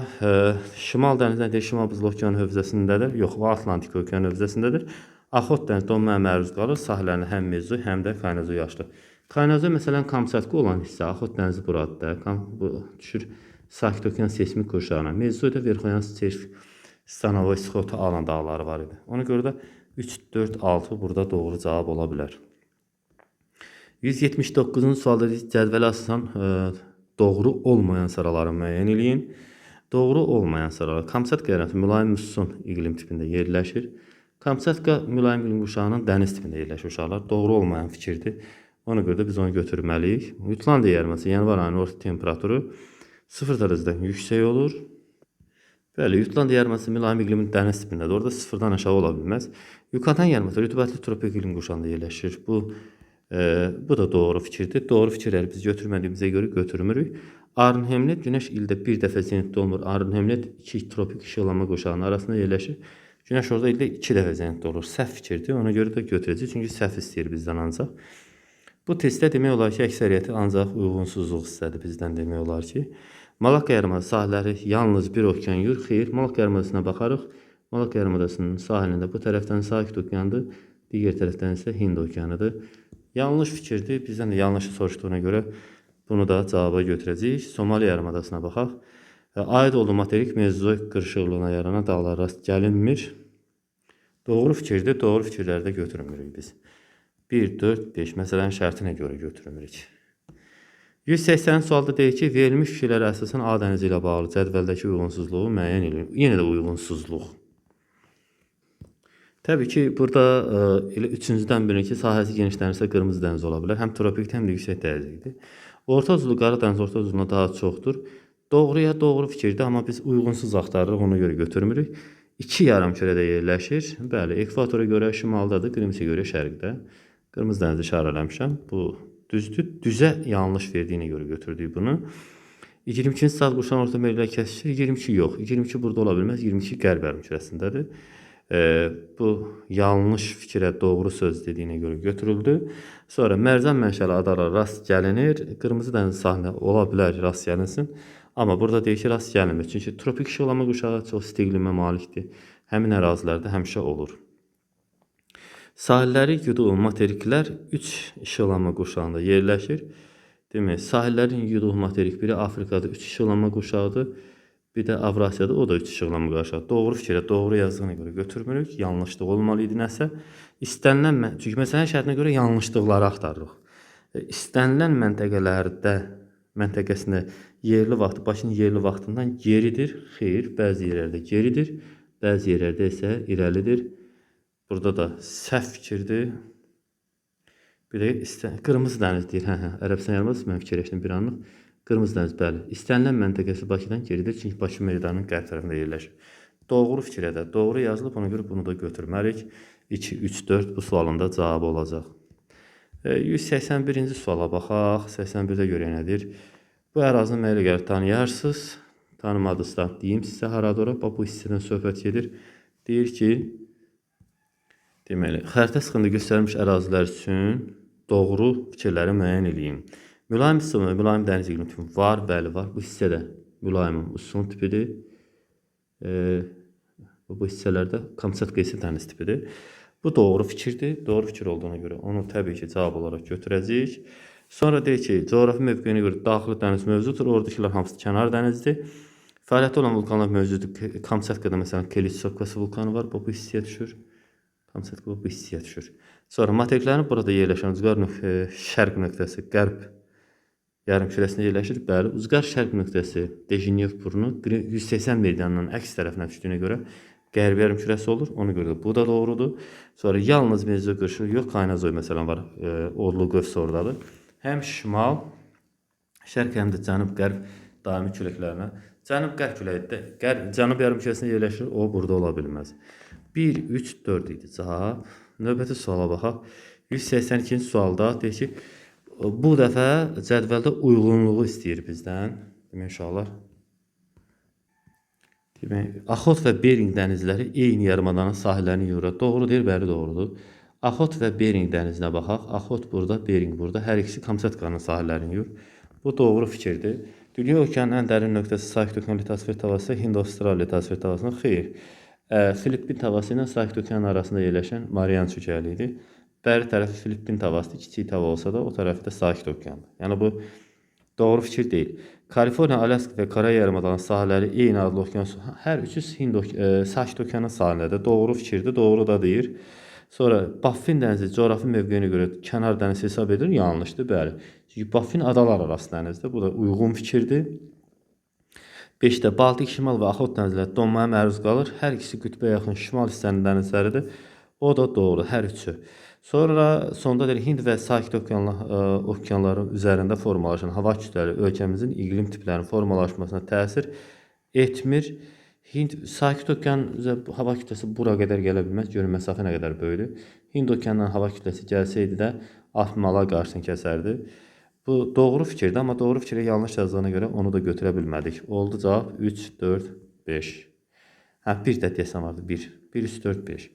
Şimal dənizində deyək, Şimal Buzlu Okeanı hövzəsindədir. Yox, o Atlantik Okeanı hövzəsindədir. Axot dənizi donmaya məruz qalır. Sahillərində həm Mezozoy, həm də Kaynozoy yaşlı. Kaynozoy məsələn Kamçatka olan hissə, Axot dənizi buradır da. Bu düşür Sakit Okean seysmik qurşağına. Mezozoyda Verxoyan Serf, Stanovoy, Sxota Alan dağları var idi. Ona görə də 3, 4, 6 burada doğru cavab ola bilər. 179-cu sualda cədvələ asasan doğru olmayan sıraları müəyyən eləyin. Doğru olmayan sıralar. Kamçatka ərazisi mülayim musson iqlim tipində yerləşir. Kamçatka mülayim iqlim qurşağının dəniz tipində yerləşir uşaqlar. Doğru olmayan fikirdir. Ona görə də biz onu götürməliyik. Jutlandiya yarımadası yanvar ayının orta temperaturu 0 dərəcədən yüksək olur. Bəli, Jutlandiya yarımadası mülayim iqlimin dəniz tipindədir. Orada 0-dan aşağı ola bilməz. Yuqatan yarımadası rütubətli tropik iqlim qurşağında yerləşir. Bu da doğru fikirdir. Doğru fikirləri biz götürmədiyimizə görə götürmürük. Arnhemlet Günəş ildə bir dəfə zenitdə olmur. Arnhemlet iki tropik işıqlanma qurşağının arasında yerləşir. Günəş orada ildə 2 dəfə zenitdə olur. Səhv fikirdir. Ona görə də götürəcəyik. Çünki səhv istəyir bizdən ancaq. Bu testdə demək olar ki, əksəriyyəti ancaq uyğunsuzluq istədi bizdən demək olar ki. Malakka yarımadası sahilləri yalnız bir okean yuyur. Xeyr, Malakka yarımadasına baxarıq. Malakka yarımadasının sahilində bu tərəfdən Sakit Okeanıdır, digər tərəfdən isə Hind Okeanıdır. Yanlış fikirdir. Bizdən də yanlışı soruşduğuna görə bunu da cavaba götürəcəyik. Somali yarımadasına baxaq. Aid olduğu materik Mezozoik qırışıqlığına yaranan dağlara rast gəlinmir. Doğru fikirdir. Doğru fikirləri də götürmürük biz. 1, 4, 5. Məsələnin şərtinə görə götürmürük. 180 sualda deyir ki, verilmiş fikirlərə əsasən A dənizi ilə bağlı cədvəldəki uyğunsuzluğu müəyyən edin. Yenə də uyğunsuzluq. Təbii ki, burada elə üçüncüdən biri ki, sahəsi genişlənirsə qırmızı dəniz ola bilər. Həm tropikdir, həm də yüksək dərəcəlidir. Orta uzunluq qara dəniz orta uzunluğuna daha çoxdur. Doğruya doğru fikirdir, amma biz uyğunsuz axtarırıq, ona görə götürmürük. 2 yarımkürədə yerləşir. Bəli, ekvatora görə şimaldadır, Qrimsə görə şərqdə. Qırmızı dənizi işarələmişəm. Bu düzdür. Düzə yanlış verdiyinə görə götürdük bunu. 22-ci saat qurşan orta merilə kəsişir. 22 yox. 22 burada ola bilməz. 22 qərb yarımkürəsindədir. Bu yanlış fikrə doğru söz dediyinə görə götürüldü. Sonra Mərcan mənşəli adalara rast gəlinir. Qırmızı dəniz sahilinə ola bilər rast gəlinsin. Amma burada deyir ki, rast gəlinmir. Çünki tropik işıqlanma qurşağı çox isti iqlimə malikdir. Həmin ərazilərdə həmişə olur. Sahilləri yuduğu materiklər 3 işıqlanma qurşağında yerləşir. Demək, sahillərin yuduğu materik biri Afrikada 3 işıqlanma qurşağıdır. Bir də Avrasiyada o da 3 işıqlanma qurşağı. Doğru fikrə doğru yazdığına görə götürmürük. Yanlışlıq olmalı idi nəsə. İstənilən, çünki məsələnin şərtinə görə yanlışlıqları axtarırıq. İstənilən məntəqəsində yerli vaxtı, Bakının yerli vaxtından geridir. Xeyr, bəzi yerlərdə geridir, bəzi yerlərdə isə irəlidir. Burada da səhv fikirdir. Bir də qırmızı dəniz deyir. Ərəbistan yarımadası mən fikirləşdim bir anlıq. Qırmızı dəniz, bəli. İstənilən məntəqəsi Bakıdan geridir, çünki Bakı meydanının qərb tərəfində yerləşir. Doğru fikrə də doğru yazılıb, ona görə bunu da götürməliyik. 2, 3, 4 bu sualın da cavabı olacaq. 181-ci suala baxaq. 81-də görə nədir? Bu ərazini mənə elə gəlir tanıyarsınız. Tanımadınızsa deyim sizə harada ora. Bu hissədən söhbət gedir. Deyir ki, deməli, xəritə sıxında göstərilmiş ərazilər üçün doğru fikirləri müəyyən edin. Mülayim hissə və mülayim dəniz iqlim tipi var, bəli var. Bu hissədə mülayim musson tipidir. Bu hissələrdə Kamçatka isə dəniz tipidir. Bu doğru fikirdir. Doğru fikir olduğuna görə onu təbii ki, cavab olaraq götürəcəyik. Sonra deyir ki, coğrafi mövqeyinə görə daxili dəniz mövcuddur. Oradakılar hamısı kənar dənizdir. Fəaliyyətdə olan vulkanlar mövcuddur. Kamçatkada məsələn Kelisovkası vulkanı var. Bu hissəyə düşür. Kamçatka bu hissəyə düşür. Sonra materiklərin burada yerləşən ucqar şərq nöqtəsi qərb yarımkürəsində yerləşir. Bəli, ucqar şərq nöqtəsi Dejinyev burnu 180 meridianının əks tərəfinə düşdüyünə görə qərb yarımkürəsi olur. Ona görə də bu da doğrudur. Sonra yalnız Mezozoy qırışığı yox, Kaynozoy məsələn var. Odlu qövs oradadır. Həm şimal, şərq həm də cənub-qərb daimi küləklərinə. Cənub-qərb küləyi cənub yarımkürəsində yerləşir. O burada ola bilməz. 1, 3, 4 idi cavab. Növbəti suala baxaq. 182-ci sualda deyir ki, bu dəfə cədvəldə uyğunluğu istəyir bizdən. Demək uşaqlar. Demək, Axot və Bering dənizləri eyni yarımadanın sahillərini yuyur. Doğru deyir, bəli doğrudur. Axot və Bering dənizinə baxaq. Axot burada, Bering burada. Hər ikisi Kamçatkanın sahillərini yuyur. Bu doğru fikirdir. Dünya okeanının ən dərin nöqtəsi Sakit Okean litosfer tavası Hind-Avstraliya litosfer tavasının xeyr. Filippin tavası ilə Sakit Okean arasında yerləşən Marian çökəliyidir. Bəri tərəfi Filippin tavasıdır. Kiçik tava olsa da o tərəfi də Sakit Okeandır. Yəni bu doğru fikir deyil. Kaliforniya, Alaska və Koreya yarımadanın sahilləri eyni adlı okyanus. Hər üçü Sakit Okeanın sahilləridir. Doğru fikirdir, doğru da deyir. Sonra Baffin dənizi coğrafi mövqeyinə görə kənar dəniz hesab edilir. Yanlışdır, bəli. Çünki Baffin adalar arası dənizdir. Bu da uyğun fikirdir. 5-də Baltik, Şimal və Axot dənizləri donmaya məruz qalır. Hər ikisi qütbə yaxın şimal hissənin dənizləridir. O da doğru, hər üçü. Sonra sonda deyir Hind və Sakit okeanları üzərində formalaşan hava kütlələri ölkəmizin iqlim tiplərinin formalaşmasına təsir etmir. Sakit Okean hava kütləsi bura qədər gələ bilməz. Görün məsafə nə qədər böyükdür. Hind okeanından hava kütləsi gəlsəydi də atmalar qarşısını kəsərdi. Bu doğru fikirdir, amma doğru fikirə yanlış yazdığına görə onu da götürə bilmədik. Oldu cavab 3, 4, 5. Hə, bir də desəm vardı. 1, 3, 4, 5.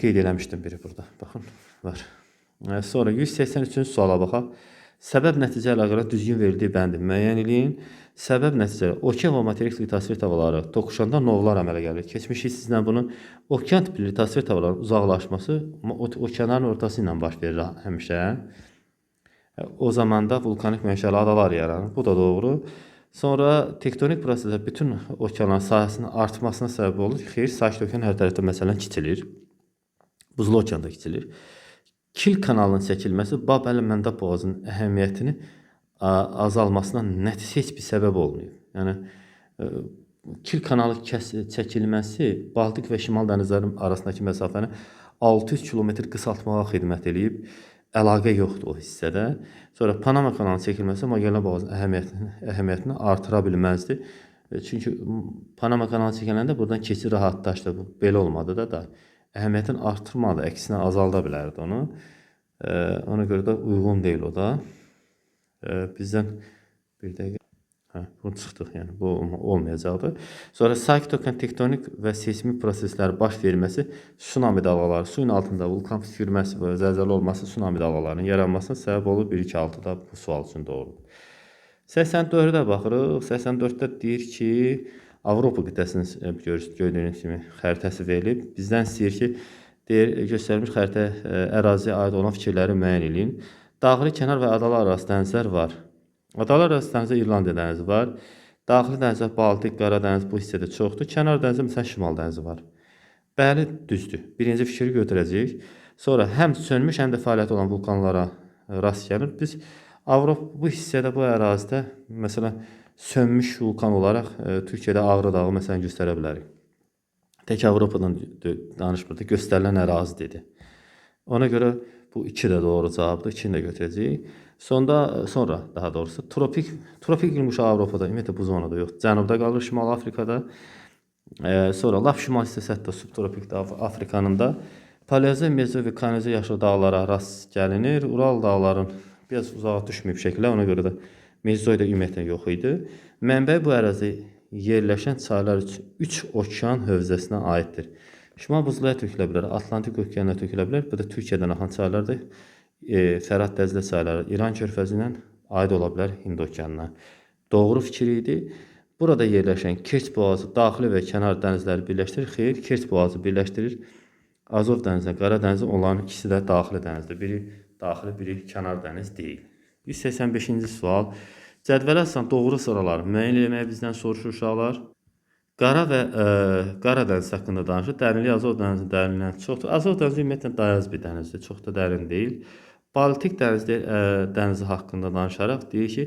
Qeyd eləmişdim biri burada. Baxın, var. Sonra 183-cü suala baxaq. Səbəb nəticə əlaqələ düzgün verildiyi bəndi müəyyən eləyin. Səbəb nəticə okean və materik litosfer tavaları toqquşanda novlar əmələ gəlir. Keçmişik sizlə bunu okean tipli litosfer tavaların uzaqlaşması okeanların ortası ilə baş verir həmişə. O zaman da vulkanik mənşəli adalar yaranır. Bu da doğru. Sonra tektonik proseslər bütün okeanların sahəsinin artmasına səbəb olur. Xeyr, Sakit Okean hər tərəfdə məsələn kiçilir. Buzlu okeanda kiçilir. Kil kanalının çəkilməsi Bab-əl-Məndəb boğazının əhəmiyyətini azalmasına heç bir səbəb olmuyor. Yəni Kil kanalı çəkilməsi Baltik və Şimal dənizlərinin arasındakı məsafəni 600 kilometr qısaltmağa xidmət edib. Əlaqə yoxdur o hissədə. Sonra Panama kanalının çəkilməsi Magellan boğazının əhəmiyyətini artıra bilməzdi. Çünki Panama kanalı çəkiləndə buradan keçid rahatlaşdı. Bu belə olmadı da əhəmiyyətini artırmadı, əksinə azalda bilərdi onu. Ona görə də uyğun deyil o da. Bizdən bir dəqiqə bunu çıxdıq, yəni bu olmayacaqdır. Sonra Sakit Okean tektonik və seismik proseslər baş verməsi, tsunami dalğaları, suyun altında vulkan püskürməsi və zəlzələ olması tsunami dalğalarının yaranmasına səbəb olur. 1-2-6-da bu sual üçün doğrudur. 84-də baxırıq. 84-də deyir ki, Avropa qitəsinin gördüyünüz kimi xəritəsi verilib. Bizdən istəyir ki, göstərilmiş xəritə əraziyə aid olan fikirləri müəyyən edin. Daxili kənar və adalar arası dənizlər var. Adalar arası dənizdə İrlandiya dənizi var. Daxili dənizdə Baltik, Qara dəniz bu hissədə çoxdur. Kənar dənizdə məsələn Şimal dənizi var. Bəli, düzdür. Birinci fikri götürəcəyik. Sonra həm sönmüş, həm də fəaliyyəti olan vulkanlara rast gəlir. Biz Avropa bu hissədə, bu ərazidə məsələn sönmüş vulkan olaraq Türkiyədə Ağrı dağı məsələn göstərə bilərik. Tək Avropadan danışmırdı, göstərilən ərazi dedi. Ona görə bu 2 də doğru cavabdır. 2-ni də götürəcəyik. Sonra daha doğrusu tropik yumuşaq Avropada, ümumiyyətlə bu zonada yox. Cənubda qalır, Şimal Afrikada. Sonra lap şimal hissəsi hətta subtropikdə Afrikanın da Paleozoy, Mezoy və Kanozoy yaşıl dağlara rast gəlinir. Ural dağların biraz uzağa düşməyib şəkildə, ona görə də Mezoy da ümumiyyətlə yox idi. Mənbə bu ərazi yerləşən çaylar üçün 3 okean hövzəsinə aiddir. Şimal buzluya tökülə bilər, Atlantik okeanına tökülə bilər. Bu da Türkiyədən axan çaylardır. Fərat Dəzlə çayları İran körfəzi ilə aid ola bilər Hind okeanına. Doğru fikir idi. Burada yerləşən Kerç boğazı daxili və kənar dənizləri birləşdirir. Xeyr, Kerç boğazı birləşdirir Azov dənizi, Qara dənizi, onların ikisi də daxili dənizdir. Biri daxili, biri kənar dəniz deyil. 185-ci sual. Cədvələ əsasən doğru sıraları müəyyən etməyi bizdən soruşur uşaqlar. Qara dəniz haqqında danışır. Dərinliyi Azov dənizinin dərinliyindən çoxdur. Azov dənizi ümumiyyətlə dayaz bir dənizdir, çox da dərin deyil. Baltik dənizi haqqında danışaraq deyir ki,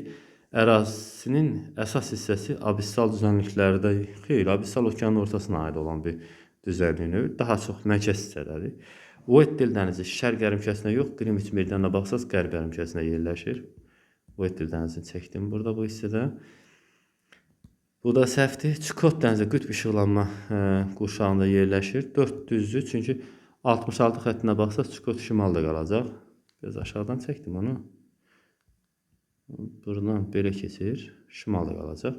ərazisinin əsas hissəsi abissal düzənliklərdə, xeyr, abissal okeanın ortasına aid olan bir düzənlik, daha çox mərkəz hissədədir. Uettel dənizi şərq yarımkürəsində yox, Qrinviç meridianına baxsaz qərb yarımkürəsində yerləşir. Uettel dənizini çəkdim burada bu hissədə. Bu da səhvdir. Çukot dənizi qütb işıqlanma qurşağında yerləşir. 4 düzdür, çünki 66 xəttinə baxsaq Çukot şimalda qalacaq. Biraz aşağıdan çəkdim onu. Buradan belə keçir, şimalda qalacaq.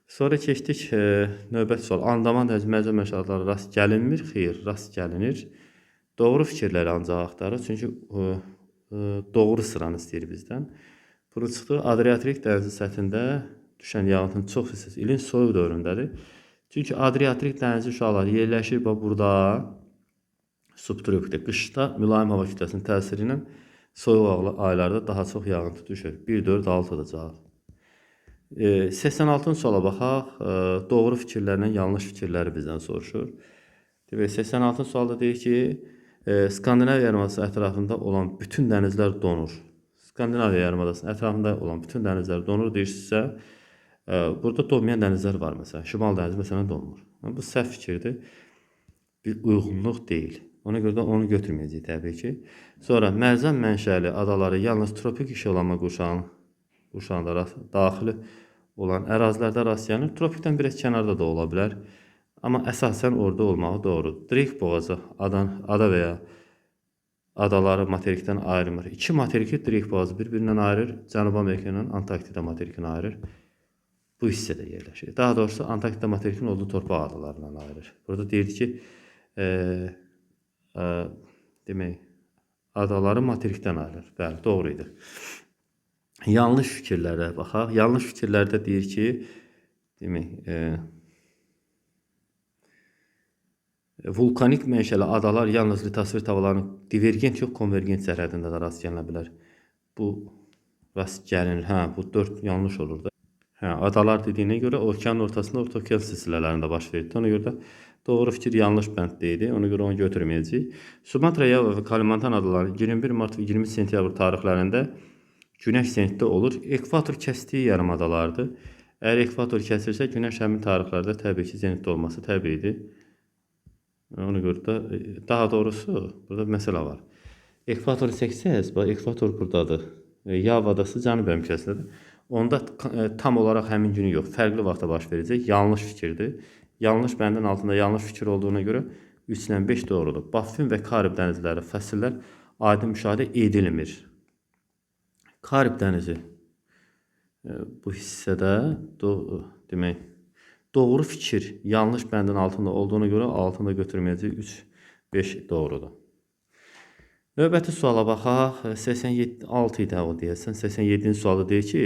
Sonra keçdik növbəti sual. Andaman dənizi mərcə məşalları rast gəlinmir? Xeyr, rast gəlinir. Doğru fikirləri ancaq axtarır. Çünki doğru sıranı istəyir bizdən. Buru çıxdı. Adriatik dənizi səthində düşən yağıntının çox hissəsi ilin soyuq dövründədir. Çünki Adriatik dənizi uşaqlar yerləşir burada, subtropikdə, qışda mülayim hava kütləsinin təsiri ilə soyuq aylarda daha çox yağıntı düşür. 1, 4, 6 da cavab. 86-cı suala baxaq. Doğru fikirlərlə yanlış fikirləri bizdən soruşur. 86-cı sualda deyir ki, Skandinaviya yarımadası ətrafında olan bütün dənizlər donur. Skandinaviya yarımadasının ətrafında olan bütün dənizlər donur deyirsinizsə, burada donmayan dənizlər var məsələn. Şimal dənizi məsələn donmur. Bu səhv fikirdir. Bir uyğunluq deyil. Ona görə də onu götürməyəcəyik təbii ki. Sonra mərcan mənşəli adaları yalnız tropik işıqlanma qurşağında daxili olan ərazilərdə rastlanır. Tropikdən biraz kənarda da ola bilər. Amma əsasən orada olmağı doğrudur. Drake boğazı ada və ya adaları materikdən ayırmır. İki materiki Drake boğazı bir-birindən ayırır. Cənubi Amerika ilə Antarktida materikini ayırır. Bu hissədə yerləşir. Daha doğrusu Antarktida materikinin olduğu torpaq adalarından ayırır. Burada deyirdi ki, demək, adaları materikdən ayırır. Bəli, doğru idi. Yanlış fikirlərə baxaq. Yanlış fikirlərdə deyir ki, demək, vulkanik mənşəli adalar yalnız litosfer tavalarının divergent yox, konvergent sərhədində də rast gəlinə bilər. Bu rast gəlinir. Bu 4 yanlış olur da. Adalar dediyinə görə okeanın ortasında orta okean silsilələrində baş verir. Ona görə də doğru fikir yanlış bənddə idi. Ona görə onu götürməyəcəyik. Sumatra, Yava və Kalimantan adaları 21 mart və 20 sentyabr tarixlərində günəş zenitdə olur. Ekvator kəsdiyi yarımadalardır. Əgər ekvator kəsilsə, günəş həmin tarixlərdə təbii ki, zenitdə olması təbiidir. Ona görə də, daha doğrusu, burada məsələ var. Ekvator çəksəz, ekvator buradadır. Yava adası Cənubi Amerikasındadır. Onda tam olaraq həmin günü yox, fərqli vaxtda baş verəcək. Yanlış fikirdir. Yanlış bəndin altında yanlış fikir olduğuna görə 3 ilə 5 doğrudur. Baffin və Karib dənizləri fəsillər aydın müşahidə edilmir. Karib dənizi bu hissədə demək, doğru fikir yanlış bəndin altında olduğuna görə altında götürməyəcək 3, 5 doğrudur. Növbəti suala baxaq. 86 idi o deyəsən. 87-ci sualda deyir ki,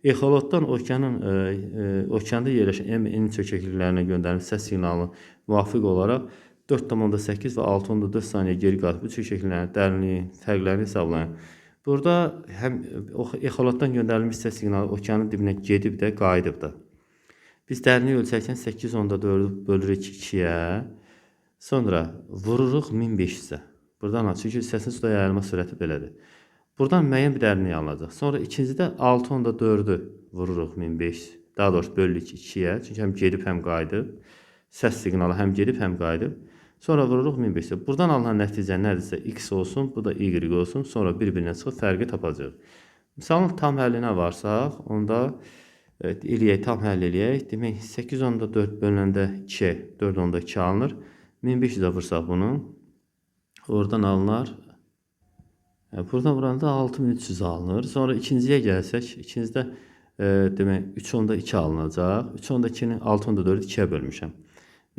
exolotdan okeanda yerləşən MN çökəkliklərinə göndərilmiş səs siqnalı müvafiq olaraq 4,8 və 6,4 saniyə geri qalıb bu çökəkliklərin dərinliyi, fərqlərini hesablayın. Burada həm exolotdan göndərilmiş səs siqnalı okeanın dibinə gedib də, qayıdıb da. Biz dərinliyi ölçərkən 8,4 bölürük 2-yə, sonra vururuq 1500-ə. Buradan çünki səsin suda yayılma sürəti belədir. Buradan müəyyən bir dərinlik alınacaq. Sonra ikincidə 6,4-ü vururuq 1500. Daha doğrusu bölürük 2-yə. Çünki həm gedib, həm qayıdıb. Səs siqnalı həm gedib, həm qayıdıb. Sonra vururuq 1500. Buradan alınan nəticə nədirsə x olsun, bu da y olsun. Sonra bir-birinə çıxıb fərqi tapacaq. Misalın tam həllinə varsaq, onda eləyək, tam həll eləyək. Demək, 8,4 bölündə 2, 4,2 alınır. 1500-ə vursaq bunu. Oradan alınır. Buradan vuranda 6300 alınır. Sonra ikinciyə gəlsək, ikincidə demək 3,2 alınacaq. 3,2-ni 6,4-ü 2-yə bölmüşəm.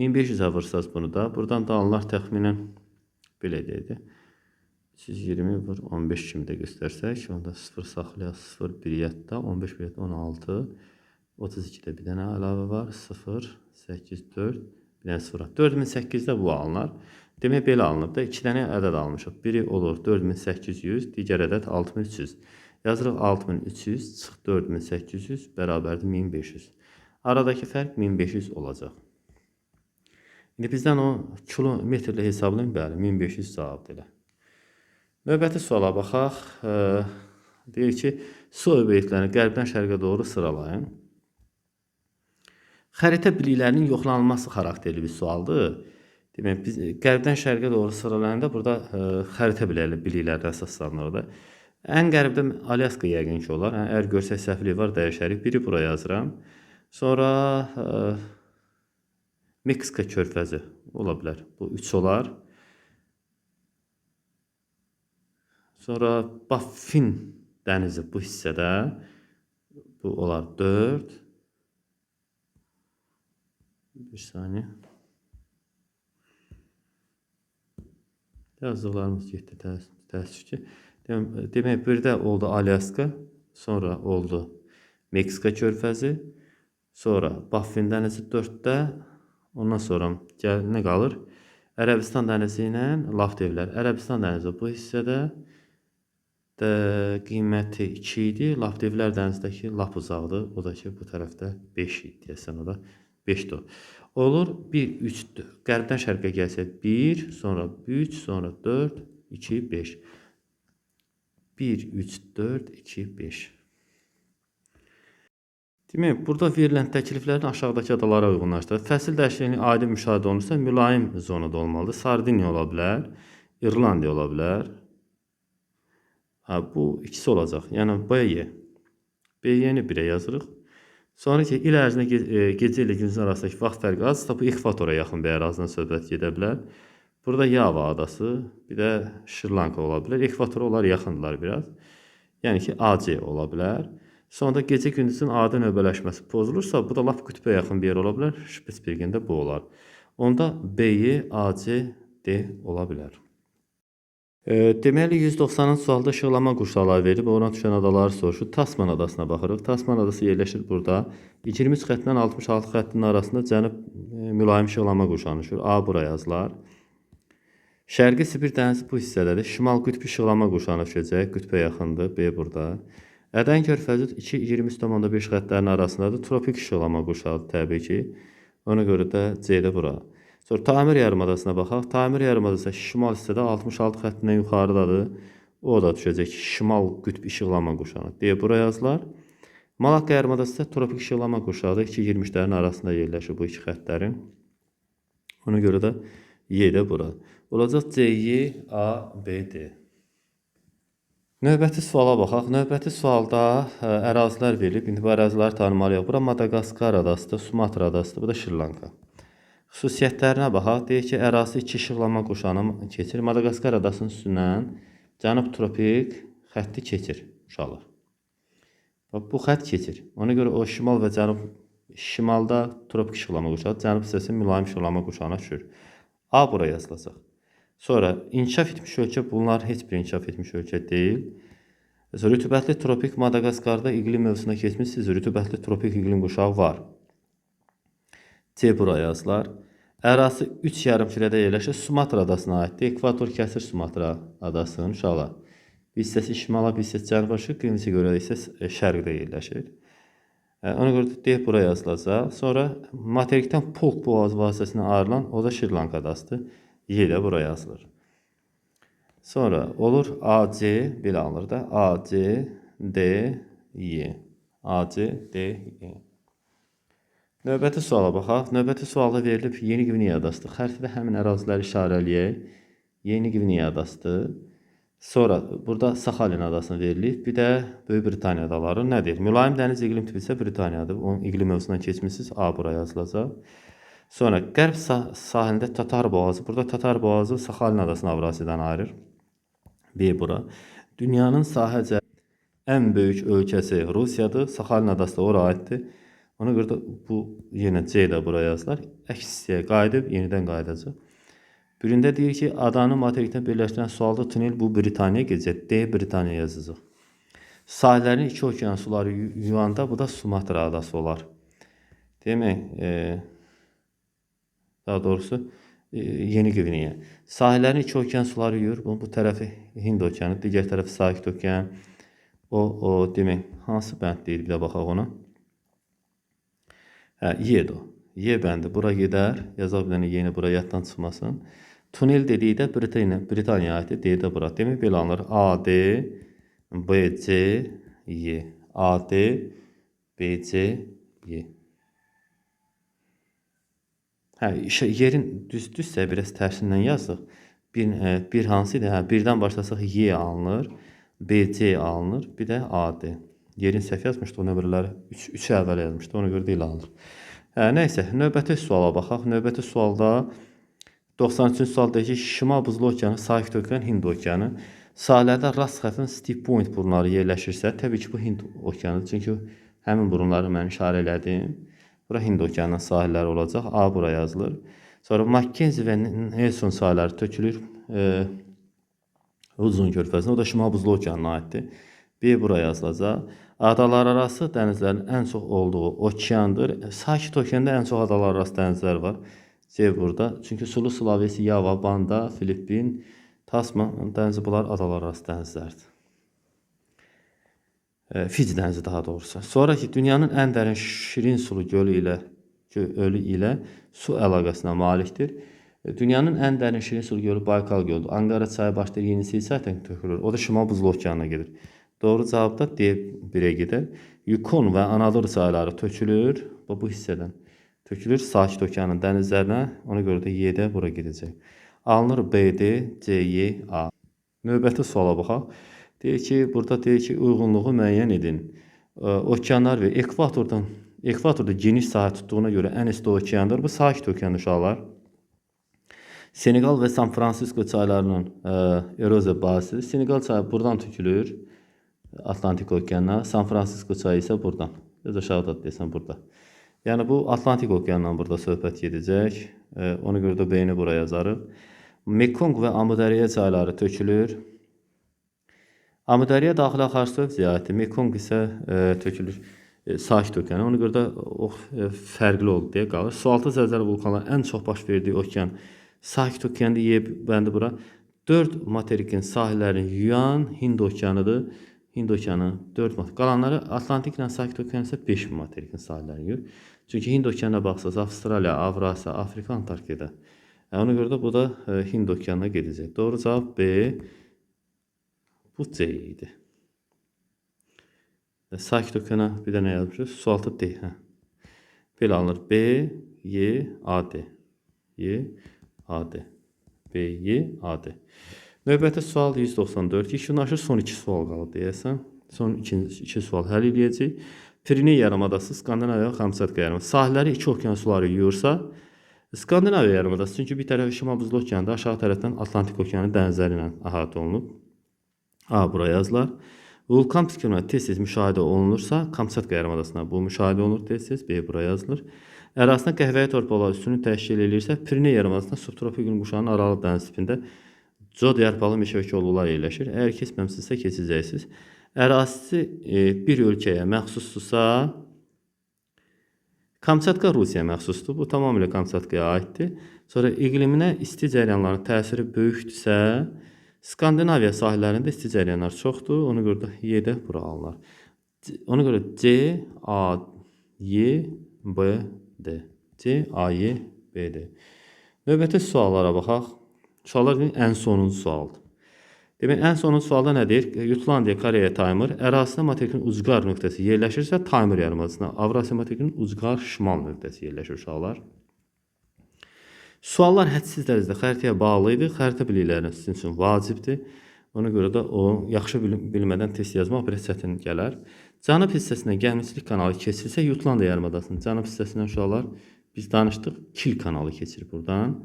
1500-ə vursaq bunu da. Buradan da alınır təxminən belə deyildi. 320 vur 15 kimi də göstərsək, onda 0 saxlayaq, 0 1 yadda, 15 1 yadda 16, 32-də bir dənə əlavə var, 0, 8, 4, bir dənə 0. 4008-də bu alınır. Demək, belə alınıb da 2 dənə ədəd almışıq. Biri olur 4800, digər ədəd 6300. Yazırıq 6300 çıx 4800 bərabərdir 1500. Aradakı fərq 1500 olacaq. İndi bizdən o kilometrlə hesablayın, bəli, 1500 cavabdır elə. Növbəti suala baxaq. Deyir ki, su obyektlərini qərbdən şərqə doğru sıralayın. Xəritə biliklərinin yoxlanılması xarakterli bir sualdır. Demək, biz qərbdən şərqə doğru sıralayanda burada xəritə biliklərdə əsaslanırdı. Ən qərbdə Alyaska yəqin ki olar. Əgər görsək səhvlik var, dəyişərik. Biri buraya yazıram. Sonra Meksika körfəzi ola bilər. Bu 3 olar. Sonra Baffin dənizi bu hissədə. Bu olar 4. Bir saniyə. Yazdıqlarımız getdi təəssüf ki. Demək, birdə oldu Alyaska, sonra oldu Meksika körfəzi, sonra Baffin dənizi 4-də, ondan sonra nə qalır? Ərəbistan dənizi ilə Lavdevlər. Ərəbistan dənizi bu hissədə də qiyməti 2 idi. Lavdevlər dənizdəki lap uzaqdır. O da ki, bu tərəfdə 5 idi deyəsən, o da 5-dir. Olur 1, 3, 4. Qərbdən şərqə gəlsək 1, sonra 3, sonra 4, 2, 5. 1, 3, 4, 2, 5. Demək, burada verilən təkliflərin aşağıdakı adalara uyğunlaşdırır. Fəsil dəyişikliyi aydın müşahidə olunursa, mülayim zonada olmalıdır. Sardiniya ola bilər, İrlandiya ola bilər. Bu ikisi olacaq. Yəni B-yə. B-yəni 1-ə yazırıq. Sonra ki, il ərzində gecə ilə gündüz arasındakı vaxt fərqi azsa, bu ekvatora yaxın bir ərazidən söhbət gedə bilər. Burada Yava adası, bir də Şri-Lanka ola bilər. Ekvatora onlar yaxındırlar biraz. Yəni ki, AC ola bilər. Sonra da gecə gündüzün adi növbələşməsi pozulursa, bu da lap qütbə yaxın bir yer ola bilər. Şpitsbergində bu olar. Onda B-Y, AC, D ola bilər. Deməli, 190-cı sualda işıqlama qurşaqları verib, oradan düşən adaları soruşur. Tasman adasına baxırıq. Tasman adası yerləşir burada. 23 xəttindən 66 xəttinin arasında cənub mülayim işıqlama qurşağını düşür. A bura yazılar. Şərqi Sibir dənizi bu hissədədir. Şimal qütb işıqlama qurşağına düşəcək. Qütbə yaxındır. B burada. Ədən körfəzi 2-23,5 xəttlərinin arasındadır. Tropik işıqlama qurşağıdır təbii ki. Ona görə də C də bura. Sonra Tamir yarımadasına baxaq. Tamir yarımadası şimal hissədə 66 xəttindən yuxarıdadır. O da düşəcək şimal qütb işıqlama qurşağına. D bura yazılar. Malakka yarımadası isə tropik işıqlama qurşağıdır. 2-23'lərin arasında yerləşir bu iki xəttlərin. Ona görə də Y də bura. Olacaq C, Y, A, B, D. Növbəti suala baxaq. Növbəti sualda ərazilər verilib. İndi bu əraziləri tanımalıyıq. Bura Madagaskar adasıdır, Sumatra adasıdır, bu da Şri-Lanka. Xüsusiyyətlərinə baxaq. Deyək ki, ərazi 2 işıqlama qurşağına keçir. Madagaskar adasının üstündən cənub tropik xətti keçir uşaqlar. Bu xətt keçir. Ona görə o şimal və cənub, şimalda tropik işıqlama qurşağı, cənub hissəsi mülayim işıqlama qurşağına düşür. A bura yazılacaq. Sonra inkişaf etmiş ölkə, bunlar heç bir inkişaf etmiş ölkə deyil. Rütubətli tropik Madagaskarda iqlim mövzusuna keçmişsiniz. Rütubətli tropik iqlim qurşağı var. C bura yazılar. Ərazi 3 yarımkürədə yerləşir. Sumatra adasına aiddir. Ekvator kəsir Sumatra adasının uşaqlar. Bir hissəsi şimala, bir hissəsi cənuba düşür. Qrimvicə görə isə şərqdə yerləşir. Ona görə də D bura yazılacaq. Sonra materikdən Polk boğazı vasitəsilə ayrılan, o da Şri-Lanka adasıdır. Y də bura yazılır. Sonra olur AC, belə alınır da. AC, D, Y. AC, D, Y. Növbəti suala baxaq. Növbəti sualda verilib Yeni Gvineya adasıdır. Xəritədə həmin əraziləri işarələyək. Yeni Gvineya adasıdır. Sonra burada Sakhalin adasını verilib. Bir də Böyük Britaniya adaları nədir? Mülayim dəniz iqlim tipi isə Britaniyadır. Onun iqlim mövzusundan keçmişsiniz. A bura yazılacaq. Sonra qərb sahilində Tatar boğazı. Burada Tatar boğazı Sakhalin adasını Avrasiyadan ayırır. B bura. Dünyanın sahəcə ən böyük ölkəsi Rusiyadır. Sakhalin adası da ora aiddir. Ona görə də bu yenə C də bura yazılar. Əks hissəyə qayıdıb yenidən qayıdacaq. Birində deyir ki, adanı materikdən birləşdirən sualda tunel bu Britaniya gedəcək. D Britaniya yazacaq. Sahillərin 2 okean suları yuyanda bu da Sumatra adası olar. Demək, daha doğrusu Yeni Gvineya. Sahillərin 2 okean suları yuyur. Bu tərəfi Hind okeanı, digər tərəfi Sakit okean. O demək, hansı bənd deyil, bir də baxaq ona. Y'dir o. Y bəndi bura gedər. Yazaq bir dənə yeni bura yaddan çıxmasın. Tunel dedikdə Britaniya aiddir. D də bura. Demək belə alınır. A, D, B, C, Y. A, D, B, C, Y. Yerin düzsə biraz tərsindən yazıq. Bir hansı idi? Birdən başlasaq Y alınır. B, C alınır. Bir də A, D. Yerin səhv yazmışdı, o nömrələri 3 əvvəl yazmışdı, ona görə deyil alınır. Nəysə, növbəti suala baxaq. Növbəti sualda 93-cü sualda ki, Şimal Buzlu okeanı, Sakit okean, Hind okeanı. Sahillərdə rast xəttin Steep Point burunları yerləşirsə, təbii ki, bu Hind okeanıdır. Çünki həmin burunları mən işarə elədim. Bura Hind okeanının sahilləri olacaq. A bura yazılır. Sonra Mackenzie və Nelson sahilləri tökülür. Uzun körfəzinə, o da Şimal Buzlu okeanına aiddir. B bura yazılacaq. Adalar arası dənizlərin ən çox olduğu okeandır. Sakit okeanda ən çox adalar arası dənizlər var. C burada. Çünki Sulu, Sulawesi, Yava, Banda, Filippin, Tasman dənizi bunlar adalar arası dənizlərdir. Fici dənizi daha doğrusu. Sonraki dünyanın ən dərin şirin sulu gölü ilə su əlaqəsinə malikdir. Dünyanın ən dərin şirin sulu gölü Baykal gölüdür. Angara çayı başlayır, Yenisey zaten tökülür. O da Şimal Buzlu okeanına gedir. Doğru cavab da D1'e gider. Yukon və Anadolu çayları tökülür. Bu hissədən tökülür Sakit okeanın dənizlərinə. Ona görə də Y-də bura gedəcək. Alınır B, D, C, Y, A. Növbəti suala baxaq. Deyir ki, burada deyir ki, uyğunluğu müəyyən edin. Okeanlar və ekvatorda geniş sahə tutduğuna görə ən isti okeandır. Bu Sakit okeandır uşaqlar. Senegal və San Francisco çaylarının eroziya bazası. Senegal çayı buradan tökülür Atlantik okeanına. San Francisco çayı isə buradan. Biraz aşağıda desən burada. Yəni bu Atlantik okeanından burada söhbət gedəcək. Ona görə də B-ni buraya yazarıq. Mekong və Amudariya çayları tökülür. Amudariya daxili axar su ziyarəti, Mekong isə tökülür Sakit okeana. Ona görə də o fərqli oldu deyə qalır. Sualtı zəlzələ vulkanların ən çox baş verdiyi okean Sakit okeanda Y bəndi bura. 4 materikin sahillərini yuyan Hind okeanıdır. Hind okeanı 4 materik. Qalanları Atlantik ilə Sakit okeanı isə 5 materikin sahillərini yuyur. Çünki Hind okeanına baxsaq Avstraliya, Avrasiya, Afrika, Antarktida. Ona görə də bu da Hind okeanına gedəcək. Doğru cavab B. Bu C idi. Sakit okeana bir də nə yazmışıq? Sualtı D. Belə alınır. B, Y, A, D. Y, A, D. B, Y, A, D. Növbəti sual 194. Yekunlaşır son 2 sual qalıb deyəsən. Son 2 sual həll edəcək. Piriney yarımadası, Skandinaviya, Kamçatka yarımadası. Sahilləri 2 okean suları yuyursa, Skandinaviya yarımadası çünki bir tərəfi Şimal Buzlu okeanda, aşağı tərəfdən Atlantik okeanı dənizləri ilə əhatə olunub. A buraya yazılar. Vulkan püskürməsi tez-tez müşahidə olunursa, Kamçatka yarımadasına bu müşahidə olunur tez-tez. B buraya yazılır. Ərazisində qəhvəyi torpaqlar üstünü təşkil edirsə, Piriney yarımadasında subtropik quşağının Aralı dəniz tipində cod yarpalı meşə və kolluqlar yerləşir. Əgər keçməmisinizsə keçəcəksiniz. Ərazisi bir ölkəyə məxsusdursa, Kamçatka Rusiyaya məxsusdur. Bu tamamilə Kamçatkaya aiddir. Sonra iqliminə isti cəryanların təsiri böyükdürsə, Skandinaviya sahillərində isti cəryanlar çoxdur. Ona görə də Y-də bura alınır. Ona görə C, A, Y, B, D. C, A, Y, B, D. Növbəti suallara baxaq. Suallar ən sonuncu sualdır. Demək, ən sonuncu sualda nə deyir? Jutlandiya, Koreya, Taymır. Ərazisində materikin ucqar nöqtəsi yerləşirsə, Taymır yarımadasına, Avrasiya materikinin ucqar şimal nöqtəsi yerləşir uşaqlar. Suallar hədsiz dərəcədə xəritəyə bağlı idi. Xəritə bilikləri sizin üçün vacibdir. Ona görə də o yaxşı bilmədən test yazmaq biraz çətin gələr. Cənub hissəsinə gəlmişlik kanalı keçirsə, Jutlandiya yarımadasının cənub hissəsindən uşaqlar biz danışdıq. Kil kanalı keçir buradan.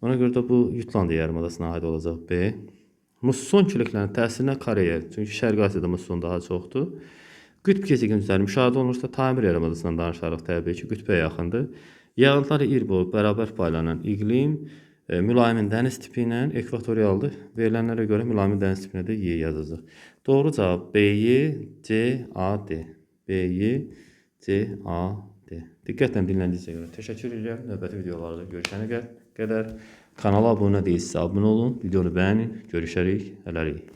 Ona görə də bu Jutlandiya yarımadasına aid olacaq B. Musson küləklərinin təsirinə Koreya, çünki Şərqi Asiyada musson daha çoxdur. Qütb gecikmələri müşahidə olunursa, Taymır yarımadasından danışarıq təbii ki, qütbə yaxındır. Yağıntıları il boyu bərabər paylanan iqlim, mülayim dəniz tipi ilə ekvatorialdır. Verilənlərə görə mülayim dəniz tipinə də Y yazacaq. Doğru cavab B, Y, C, A, D. B, Y, C, A, D. Diqqətlə dinləndiyinizə görə təşəkkür edirəm. Növbəti videolarda görüşənə qədər kanala abunə deyilsə abunə olun, videonu bəyənin, görüşərik, hələlik.